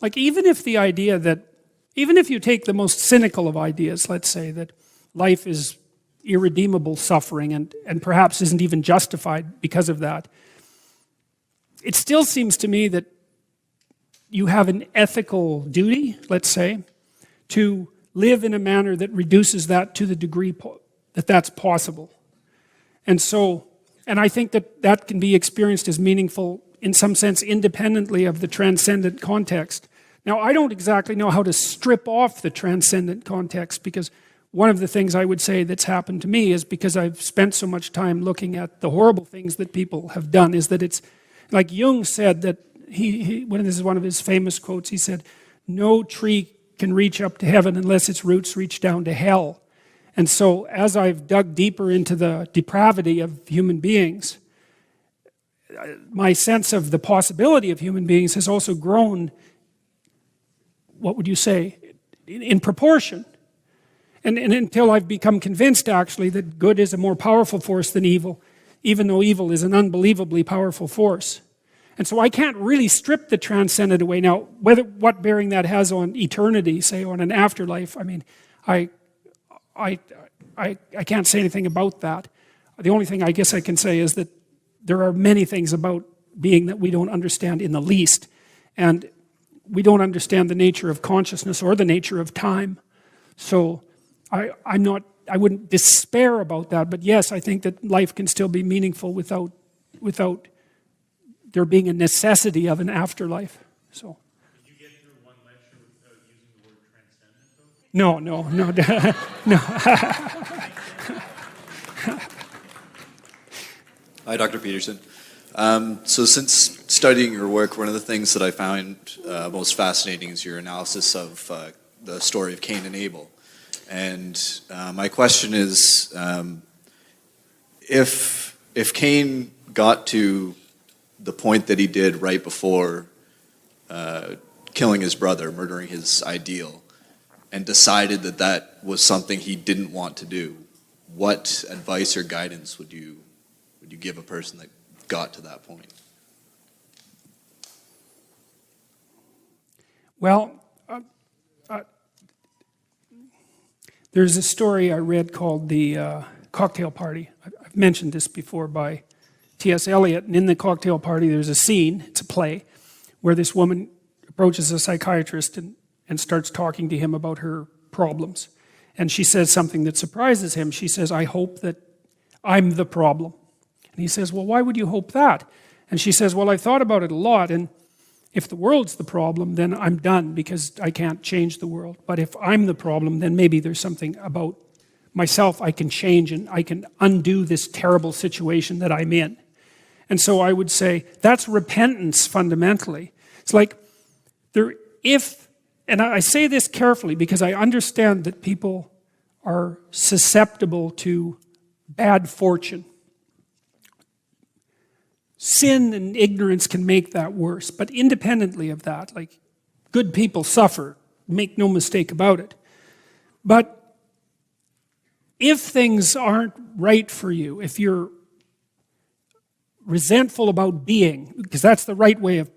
like, even if you take the most cynical of ideas, let's say that life is irredeemable suffering and perhaps isn't even justified because of that, it still seems to me that you have an ethical duty, let's say, to live in a manner that reduces that to the degree that that's possible. And I think that can be experienced as meaningful in some sense independently of the transcendent context. Now, I don't exactly know how to strip off the transcendent context, because one of the things I would say that's happened to me is because I've spent so much time looking at the horrible things that people have done, is that it's like Jung said that this is one of his famous quotes. He said, "No tree can reach up to heaven unless its roots reach down to hell." And so as I've dug deeper into the depravity of human beings, my sense of the possibility of human beings has also grown, what would you say, in proportion. And until I've become convinced, actually, that good is a more powerful force than evil, even though evil is an unbelievably powerful force. And so I can't really strip the transcendent away. Now, what bearing that has on eternity, say on an afterlife, I mean, I can't say anything about that. The only thing I guess I can say is that there are many things about being that we don't understand in the least. And we don't understand the nature of consciousness or the nature of time. So I wouldn't despair about that, but yes, I think that life can still be meaningful without there being a necessity of an afterlife. So. Did you get through one lecture without using the word transcendent, though? No. Hi, Dr. Peterson. So since studying your work, one of the things that I found most fascinating is your analysis of the story of Cain and Abel. And my question is, if Cain got to the point that he did right before killing his brother, murdering his ideal, and decided that that was something he didn't want to do, what advice or guidance would you give a person that got to that point? Well, there's a story I read called The Cocktail Party. I've mentioned this before, by T.S. Eliot. And in The Cocktail Party, there's a scene, it's a play, where this woman approaches a psychiatrist and starts talking to him about her problems. And she says something that surprises him. She says, "I hope that I'm the problem." And he says, "Well, why would you hope that?" And she says, "Well, I thought about it a lot, and if the world's the problem, then I'm done because I can't change the world. But if I'm the problem, then maybe there's something about myself I can change and I can undo this terrible situation that I'm in." And so I would say that's repentance fundamentally. It's like, and I say this carefully because I understand that people are susceptible to bad fortune. Sin and ignorance can make that worse, but independently of that, like, good people suffer, make no mistake about it. But if things aren't right for you, if you're resentful about being, because that's the right way of,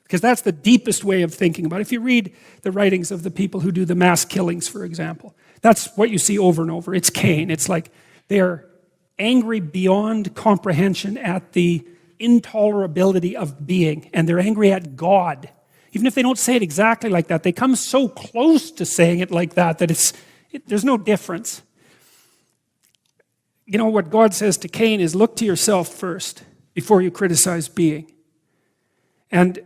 because that's the deepest way of thinking about it. If you read the writings of the people who do the mass killings, for example, that's what you see over and over. It's Cain. It's like they're angry beyond comprehension at the intolerability of being, and they're angry at God. Even if they don't say it exactly like that, they come so close to saying it like that there's no difference. You know, what God says to Cain is, look to yourself first before you criticize being. And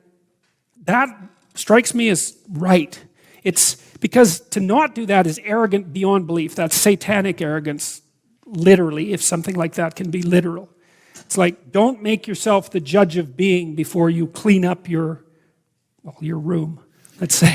that strikes me as right. It's because to not do that is arrogant beyond belief. That's satanic arrogance, literally, if something like that can be literal. It's like, don't make yourself the judge of being before you clean up your room, let's say.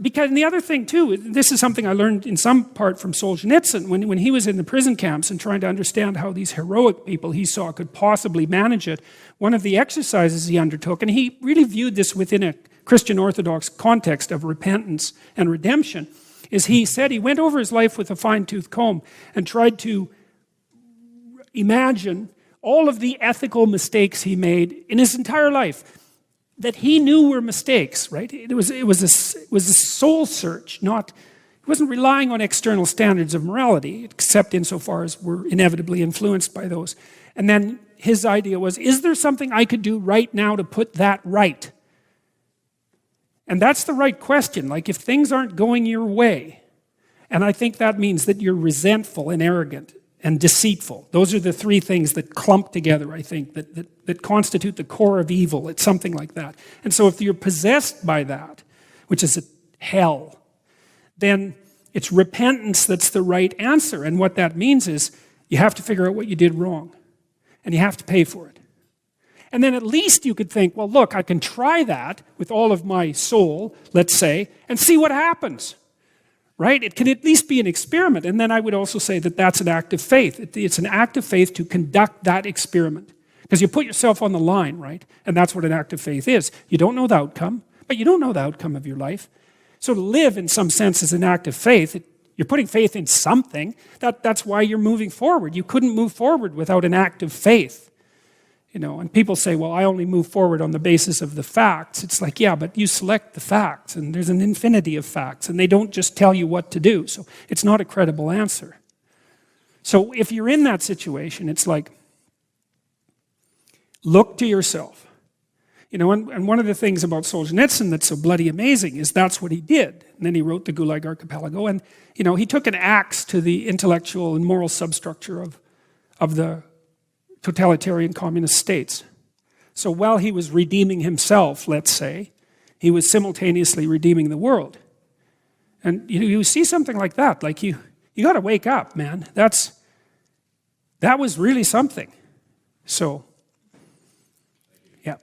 Because the other thing too, this is something I learned in some part from Solzhenitsyn when he was in the prison camps and trying to understand how these heroic people he saw could possibly manage it. One of the exercises he undertook, and he really viewed this within a Christian Orthodox context of repentance and redemption, is he said he went over his life with a fine-tooth comb and tried to imagine all of the ethical mistakes he made in his entire life that he knew were mistakes, right? It was a soul search, not, he wasn't relying on external standards of morality, except insofar as we're inevitably influenced by those. And then his idea was, is there something I could do right now to put that right? And that's the right question. Like, if things aren't going your way, and I think that means that you're resentful and arrogant and deceitful. Those are the three things that clump together, I think, that constitute the core of evil. It's something like that. And so if you're possessed by that, which is a hell, then it's repentance that's the right answer. And what that means is you have to figure out what you did wrong, and you have to pay for it. And then at least you could think, well, look, I can try that with all of my soul, let's say, and see what happens, right? It can at least be an experiment. And then I would also say that that's an act of faith. It's an act of faith to conduct that experiment. Because you put yourself on the line, right? And that's what an act of faith is. You don't know the outcome, but you don't know the outcome of your life. So to live, in some sense, is an act of faith. You're putting faith in something. That's why you're moving forward. You couldn't move forward without an act of faith. You know, and people say, well, I only move forward on the basis of the facts. It's like, yeah, but you select the facts, and there's an infinity of facts, and they don't just tell you what to do. So it's not a credible answer. So if you're in that situation, it's like, look to yourself. You know, and one of the things about Solzhenitsyn that's so bloody amazing is that's what he did. And then he wrote the Gulag Archipelago, and, you know, he took an axe to the intellectual and moral substructure of the totalitarian communist states. So while he was redeeming himself, let's say, he was simultaneously redeeming the world. And you see something like that, like you got to wake up, man. That was really something. So, yeah.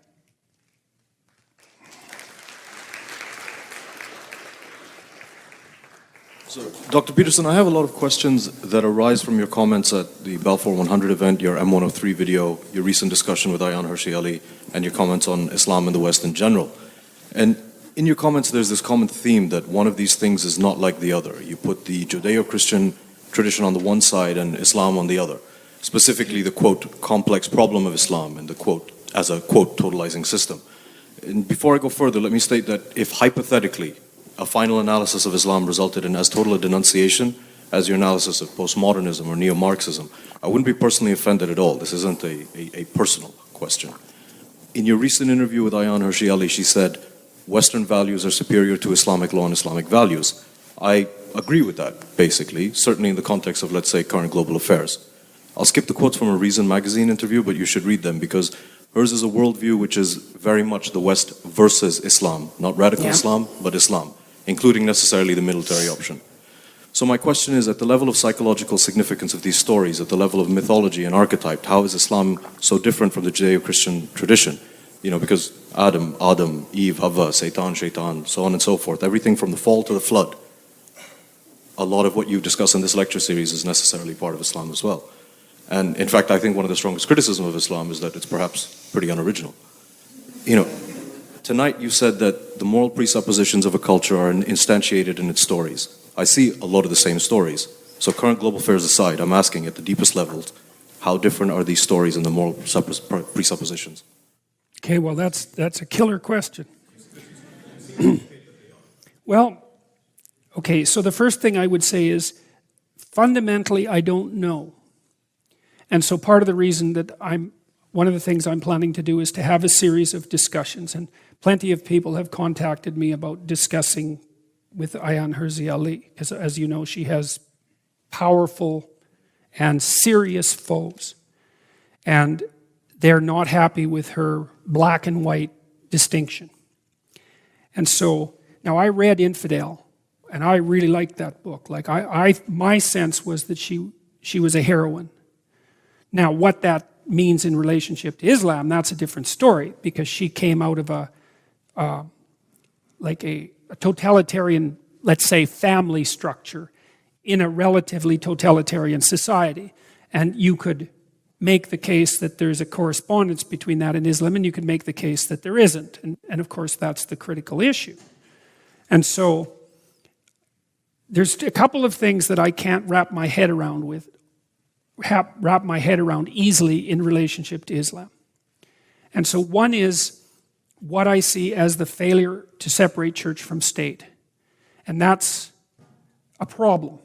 So, Dr. Peterson, I have a lot of questions that arise from your comments at the Balfour 100 event, your M103 video, your recent discussion with Ayaan Hirsi Ali, and your comments on Islam in the West in general. And in your comments, there's this common theme that one of these things is not like the other. You put the Judeo-Christian tradition on the one side and Islam on the other. Specifically, the, quote, complex problem of Islam and the, quote, as a, quote, totalizing system. And before I go further, let me state that if hypothetically a final analysis of Islam resulted in as total a denunciation as your analysis of postmodernism or neo-Marxism, I wouldn't be personally offended at all. This isn't a personal question. In your recent interview with Ayaan Hirsi Ali, she said, Western values are superior to Islamic law and Islamic values. I agree with that, basically, certainly in the context of, let's say, current global affairs. I'll skip the quotes from a Reason magazine interview, but you should read them because hers is a worldview which is very much the West versus Islam, not radical Islam, but Islam, including necessarily the military option. So my question is, at the level of psychological significance of these stories, at the level of mythology and archetype, how is Islam so different from the Judeo-Christian tradition? You know, because Adam, Eve, Havva, Satan, Shaitan, so on and so forth, everything from the fall to the flood, a lot of what you've discussed in this lecture series is necessarily part of Islam as well. And in fact, I think one of the strongest criticisms of Islam is that it's perhaps pretty unoriginal. You know, tonight you said that the moral presuppositions of a culture are instantiated in its stories. I see a lot of the same stories. So current global affairs aside, I'm asking at the deepest levels, how different are these stories and the moral presuppositions? Okay, well, that's a killer question. Well, okay, so the first thing I would say is, fundamentally, I don't know. And so part of the reason that one of the things I'm planning to do is to have a series of discussions, and plenty of people have contacted me about discussing with Ayaan Hirsi Ali, because as you know, she has powerful and serious foes. And they're not happy with her black and white distinction. And so, now I read Infidel, and I really liked that book. Like my sense was that she was a heroine. Now, what that means in relationship to Islam, that's a different story, because she came out of a totalitarian, let's say, family structure in a relatively totalitarian society. And you could make the case that there's a correspondence between that and Islam, and you could make the case that there isn't. And of course, that's the critical issue. And so, there's a couple of things that I can't wrap my head around with wrap my head around easily in relationship to Islam. And so one is what I see as the failure to separate church from state. And that's a problem.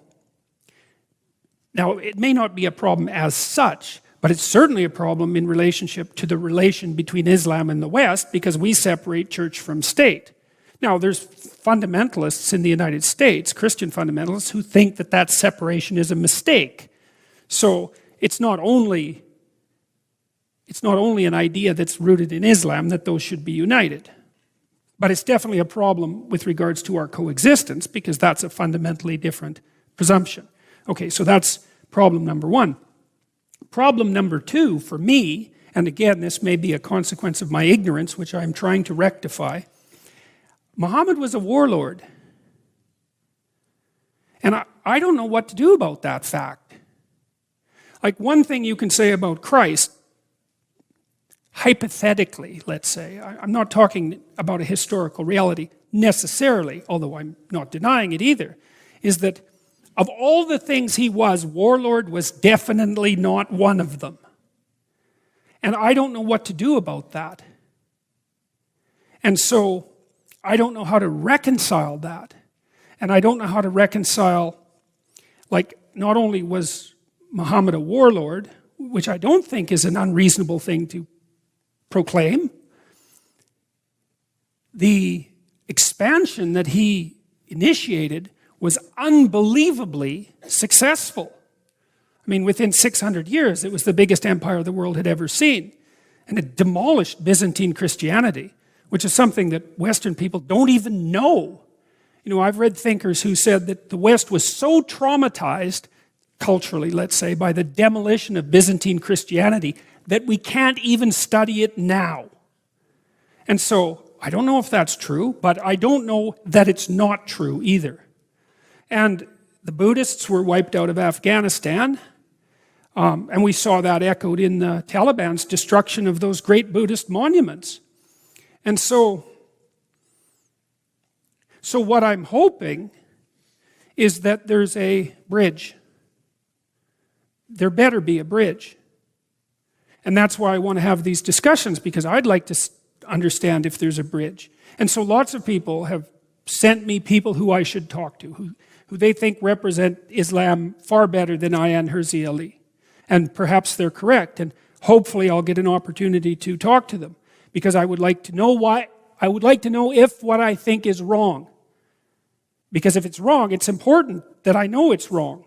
Now, it may not be a problem as such, but it's certainly a problem in relationship to the relation between Islam and the West, because we separate church from state. Now, there's fundamentalists in the United States, Christian fundamentalists, who think that that separation is a mistake. So it's not only an idea that's rooted in Islam that those should be united. But it's definitely a problem with regards to our coexistence, because that's a fundamentally different presumption. Okay, so that's problem number one. Problem number two for me, and again, this may be a consequence of my ignorance, which I'm trying to rectify, Muhammad was a warlord. And I don't know what to do about that fact. Like, one thing you can say about Christ, hypothetically, let's say, I'm not talking about a historical reality necessarily, although I'm not denying it either, is that of all the things he was, warlord was definitely not one of them. And I don't know what to do about that. And so I don't know how to reconcile that. And I don't know how to reconcile, like, not only was Muhammad a warlord, which I don't think is an unreasonable thing to proclaim, the expansion that he initiated was unbelievably successful. I mean, within 600 years, it was the biggest empire the world had ever seen. And it demolished Byzantine Christianity, which is something that Western people don't even know. You know, I've read thinkers who said that the West was so traumatized, culturally, let's say, by the demolition of Byzantine Christianity, that we can't even study it now. And so, I don't know if that's true, but I don't know that it's not true either. And the Buddhists were wiped out of Afghanistan, and we saw that echoed in the Taliban's destruction of those great Buddhist monuments. And so what I'm hoping is that there's a bridge. There better be a bridge. And that's why I want to have these discussions, because I'd like to understand if there's a bridge. And so lots of people have sent me people who I should talk to, who they think represent Islam far better than Ayaan Hirsi Ali. And perhaps they're correct, and hopefully I'll get an opportunity to talk to them, because I would like to know why. I would like to know if what I think is wrong. Because if it's wrong, it's important that I know it's wrong.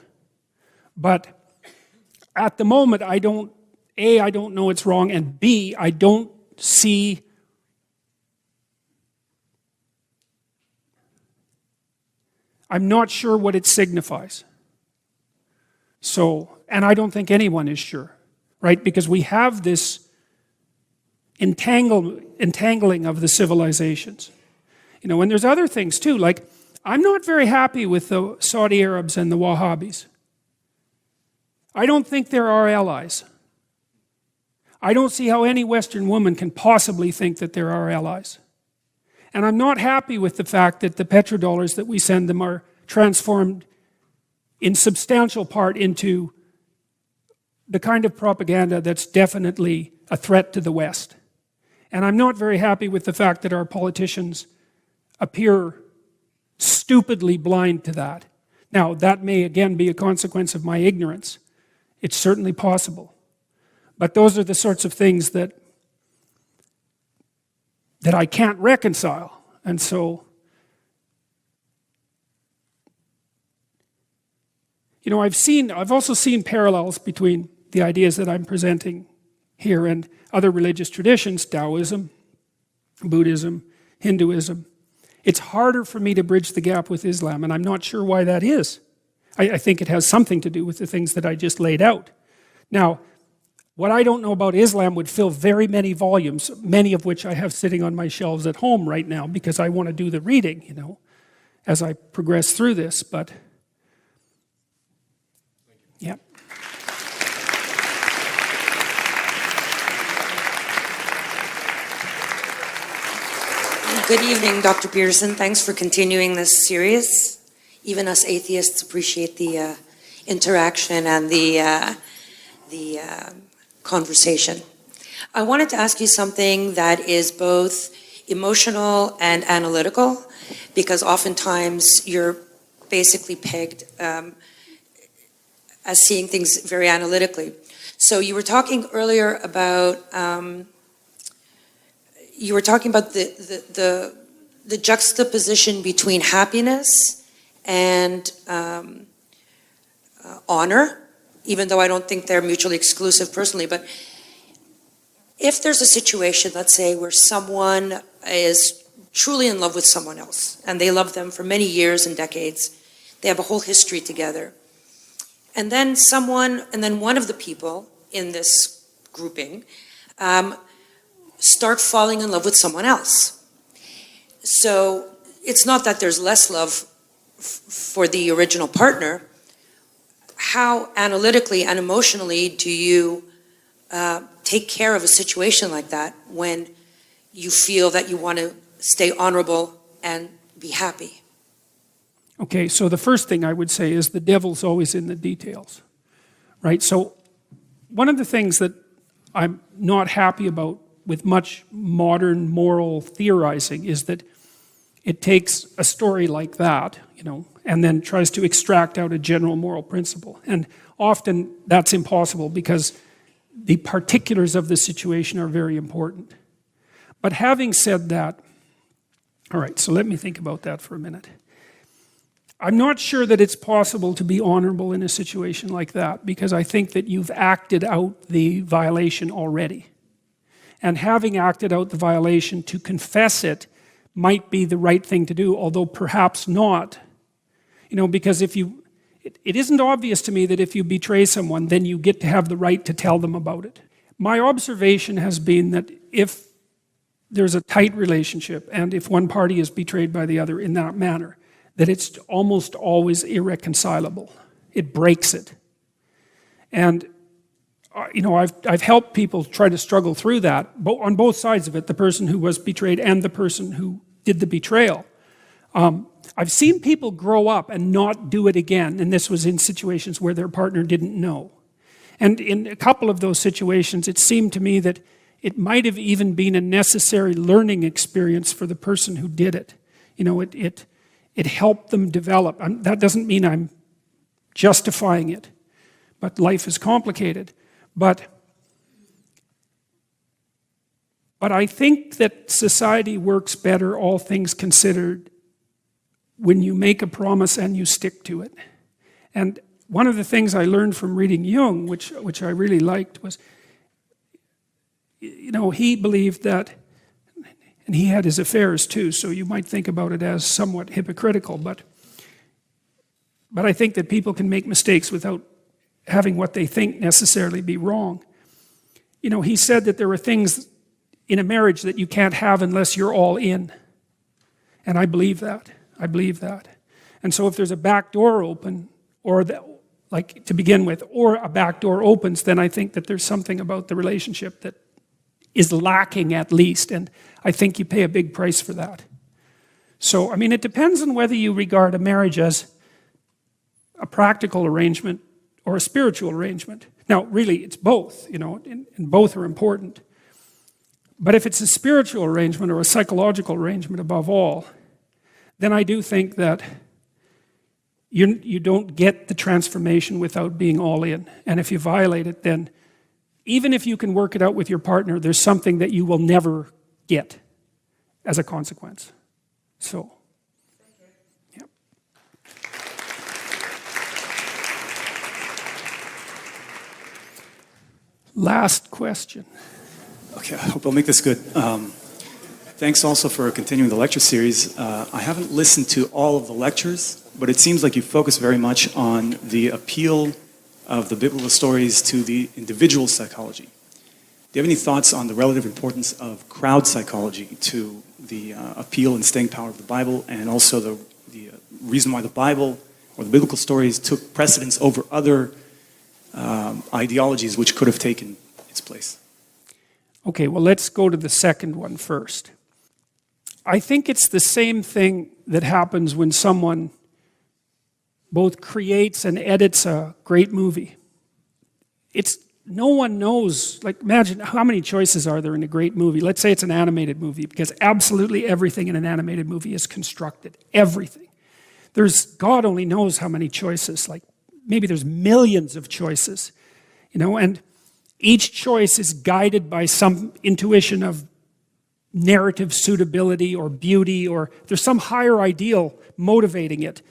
But at the moment, I don't know it's wrong, and B, I don't see I'm not sure what it signifies. So, and I don't think anyone is sure, right? Because we have this entangling of the civilizations. You know, and there's other things too, like I'm not very happy with the Saudi Arabs and the Wahhabis. I don't think they're our allies. I don't see how any Western woman can possibly think that they're our allies. And I'm not happy with the fact that the petrodollars that we send them are transformed in substantial part into the kind of propaganda that's definitely a threat to the West. And I'm not very happy with the fact that our politicians appear stupidly blind to that. Now, that may again be a consequence of my ignorance. It's certainly possible. But those are the sorts of things that I can't reconcile. And so, you know, I've also seen parallels between the ideas that I'm presenting here and other religious traditions, Taoism, Buddhism, Hinduism. It's harder for me to bridge the gap with Islam, and I'm not sure why that is. I think it has something to do with the things that I just laid out. Now, what I don't know about Islam would fill very many volumes, many of which I have sitting on my shelves at home right now because I want to do the reading, you know, as I progress through this, but yeah. Good evening, Dr. Peterson. Thanks for continuing this series. Even us atheists appreciate the interaction and the the conversation. I wanted to ask you something that is both emotional and analytical, because oftentimes you're basically pegged as seeing things very analytically. So you were talking earlier about the juxtaposition between happiness and honor, even though I don't think they're mutually exclusive personally. But if there's a situation, let's say, where someone is truly in love with someone else, and they love them for many years and decades, they have a whole history together, and then one of the people in this grouping start falling in love with someone else. So it's not that there's less love for the original partner. How analytically and emotionally do you take care of a situation like that when you feel that you want to stay honorable and be happy? Okay, so the first thing I would say is the devil's always in the details, right? So one of the things that I'm not happy about with much modern moral theorizing is that it takes a story like that, and then tries to extract out a general moral principle. And often that's impossible because the particulars of the situation are very important. But having said that, all right, so let me think about that for a minute. I'm not sure that it's possible to be honorable in a situation like that, because I think that you've acted out the violation already. And having acted out the violation, to confess it might be the right thing to do, although perhaps not. Because it isn't obvious to me that if you betray someone, then you get to have the right to tell them about it. My observation has been that if there's a tight relationship, and if one party is betrayed by the other in that manner, that it's almost always irreconcilable. It breaks it. And I've helped people try to struggle through that, on both sides of it, the person who was betrayed and the person who did the betrayal. I've seen people grow up and not do it again, and this was in situations where their partner didn't know. And in a couple of those situations, it seemed to me that it might have even been a necessary learning experience for the person who did it. It helped them develop. That doesn't mean I'm justifying it, but life is complicated. But I think that society works better, all things considered, when you make a promise and you stick to it. And one of the things I learned from reading Jung, which I really liked, was, he believed that, and he had his affairs too, so you might think about it as somewhat hypocritical, but I think that people can make mistakes without having what they think necessarily be wrong. He said that there are things in a marriage that you can't have unless you're all in. And I believe that. And so if there's a back door open, to begin with, or a back door opens, then I think that there's something about the relationship that is lacking at least, and I think you pay a big price for that. So, it depends on whether you regard a marriage as a practical arrangement or a spiritual arrangement. Now, really, it's both, and both are important. But if it's a spiritual arrangement or a psychological arrangement above all, then I do think that you don't get the transformation without being all in. And if you violate it, then even if you can work it out with your partner, there's something that you will never get as a consequence. So, yeah. Last question. Okay, I hope I'll make this good. Thanks also for continuing the lecture series. I haven't listened to all of the lectures, but it seems like you focus very much on the appeal of the biblical stories to the individual psychology. Do you have any thoughts on the relative importance of crowd psychology to the appeal and staying power of the Bible, and also the reason why the Bible or the biblical stories took precedence over other ideologies which could have taken its place? Okay, well, let's go to the second one first. I think it's the same thing that happens when someone both creates and edits a great movie. It's no one knows, like imagine how many choices are there in a great movie. Let's say it's an animated movie, because absolutely everything in an animated movie is constructed. Everything. God only knows how many choices, like maybe there's millions of choices, and each choice is guided by some intuition of narrative suitability or beauty, or there's some higher ideal motivating it,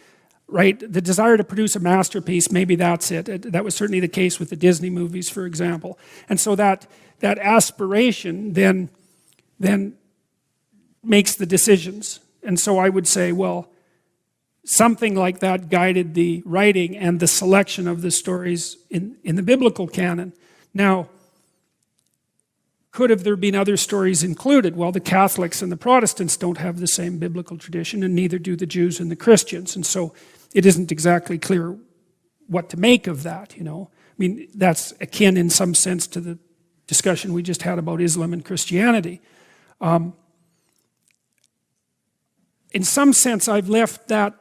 right? The desire to produce a masterpiece, maybe that's it. That was certainly the case with the Disney movies, for example. And so that aspiration then makes the decisions. And so I would say, well, something like that guided the writing and the selection of the stories in the biblical canon. Now, could have there been other stories included? Well, the Catholics and the Protestants don't have the same biblical tradition, and neither do the Jews and the Christians. And so it isn't exactly clear what to make of that, I mean, that's akin in some sense to the discussion we just had about Islam and Christianity. In some sense, I've left that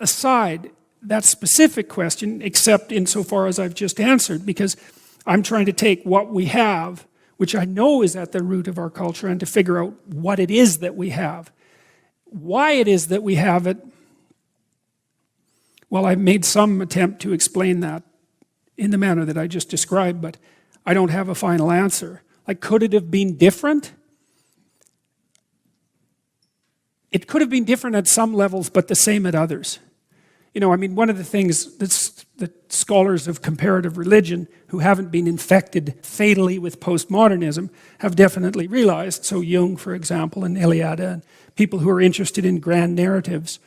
aside, that specific question, except insofar as I've just answered, because I'm trying to take what we have, which I know is at the root of our culture, and to figure out what it is that we have. Why it is that we have it, well, I've made some attempt to explain that in the manner that I just described, but I don't have a final answer. Like, could it have been different? It could have been different at some levels, but the same at others. I mean, one of the things that scholars of comparative religion who haven't been infected fatally with postmodernism have definitely realized, so Jung, for example, and Eliade, and people who are interested in grand narratives,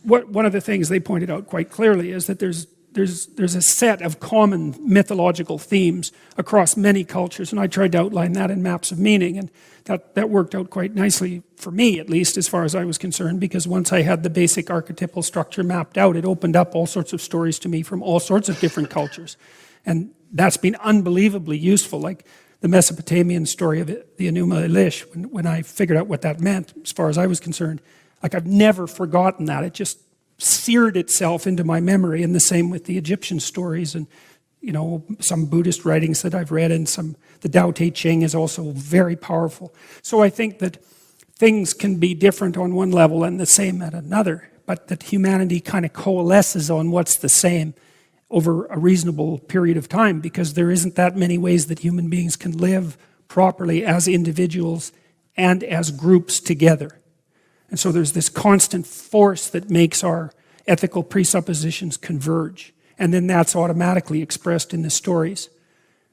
one of the things they pointed out quite clearly is that there's a set of common mythological themes across many cultures, and I tried to outline that in Maps of Meaning, and that worked out quite nicely for me, at least as far as I was concerned, because once I had the basic archetypal structure mapped out, it opened up all sorts of stories to me from all sorts of different cultures, and that's been unbelievably useful. Like the Mesopotamian story of the Enuma Elish, when I figured out what that meant, as far as I was concerned, like I've never forgotten that. It just seared itself into my memory, and the same with the Egyptian stories and some Buddhist writings that I've read, and the Tao Te Ching is also very powerful. So I think that things can be different on one level and the same at another, but that humanity kind of coalesces on what's the same over a reasonable period of time, because there isn't that many ways that human beings can live properly as individuals and as groups together. And so there's this constant force that makes our ethical presuppositions converge. And then that's automatically expressed in the stories.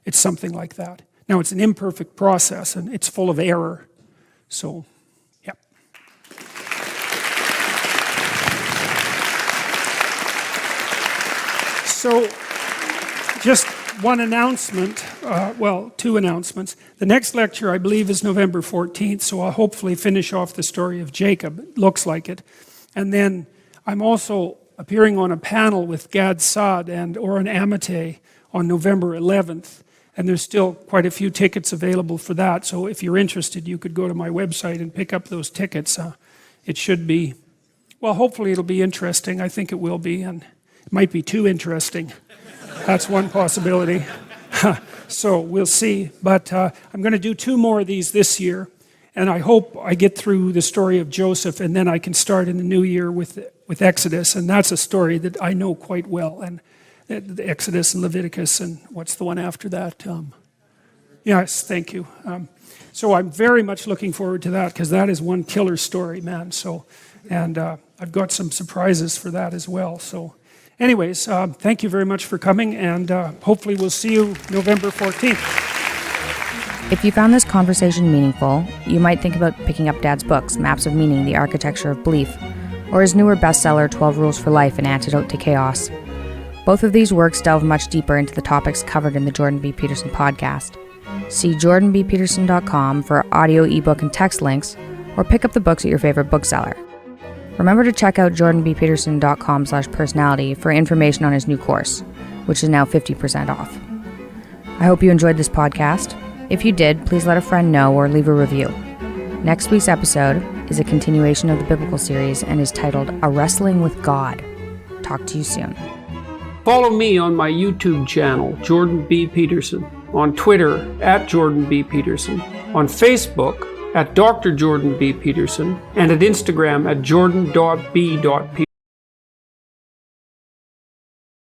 It's something like that. Now, it's an imperfect process, and it's full of error. So, yeah. So, just one announcement, two announcements. The next lecture, I believe, is November 14th, so I'll hopefully finish off the story of Jacob. It looks like it. And then I'm also appearing on a panel with Gad Saad and Oren Amate on November 11th. And there's still quite a few tickets available for that. So if you're interested, you could go to my website and pick up those tickets. It should be, well, hopefully it'll be interesting. I think it will be, and it might be too interesting. That's one possibility. So we'll see. But I'm going to do 2 more of these this year. And I hope I get through the story of Joseph, and then I can start in the new year with Exodus. And that's a story that I know quite well. And the Exodus and Leviticus, and what's the one after that? Yes, thank you. So I'm very much looking forward to that, because that is one killer story, man. So, and I've got some surprises for that as well. So anyways, thank you very much for coming, and hopefully we'll see you November 14th. If you found this conversation meaningful, you might think about picking up Dad's books, Maps of Meaning, The Architecture of Belief, or his newer bestseller, 12 Rules for Life, An Antidote to Chaos. Both of these works delve much deeper into the topics covered in the Jordan B. Peterson podcast. See jordanbpeterson.com for audio, ebook, and text links, or pick up the books at your favorite bookseller. Remember to check out jordanbpeterson.com/personality for information on his new course, which is now 50% off. I hope you enjoyed this podcast. If you did, please let a friend know or leave a review. Next week's episode is a continuation of the biblical series and is titled A Wrestling with God. Talk to you soon. Follow me on my YouTube channel, Jordan B. Peterson. on Twitter @Jordan B. Peterson, on Facebook @Dr. Jordan B. Peterson, and at Instagram @Jordan.B.Peterson.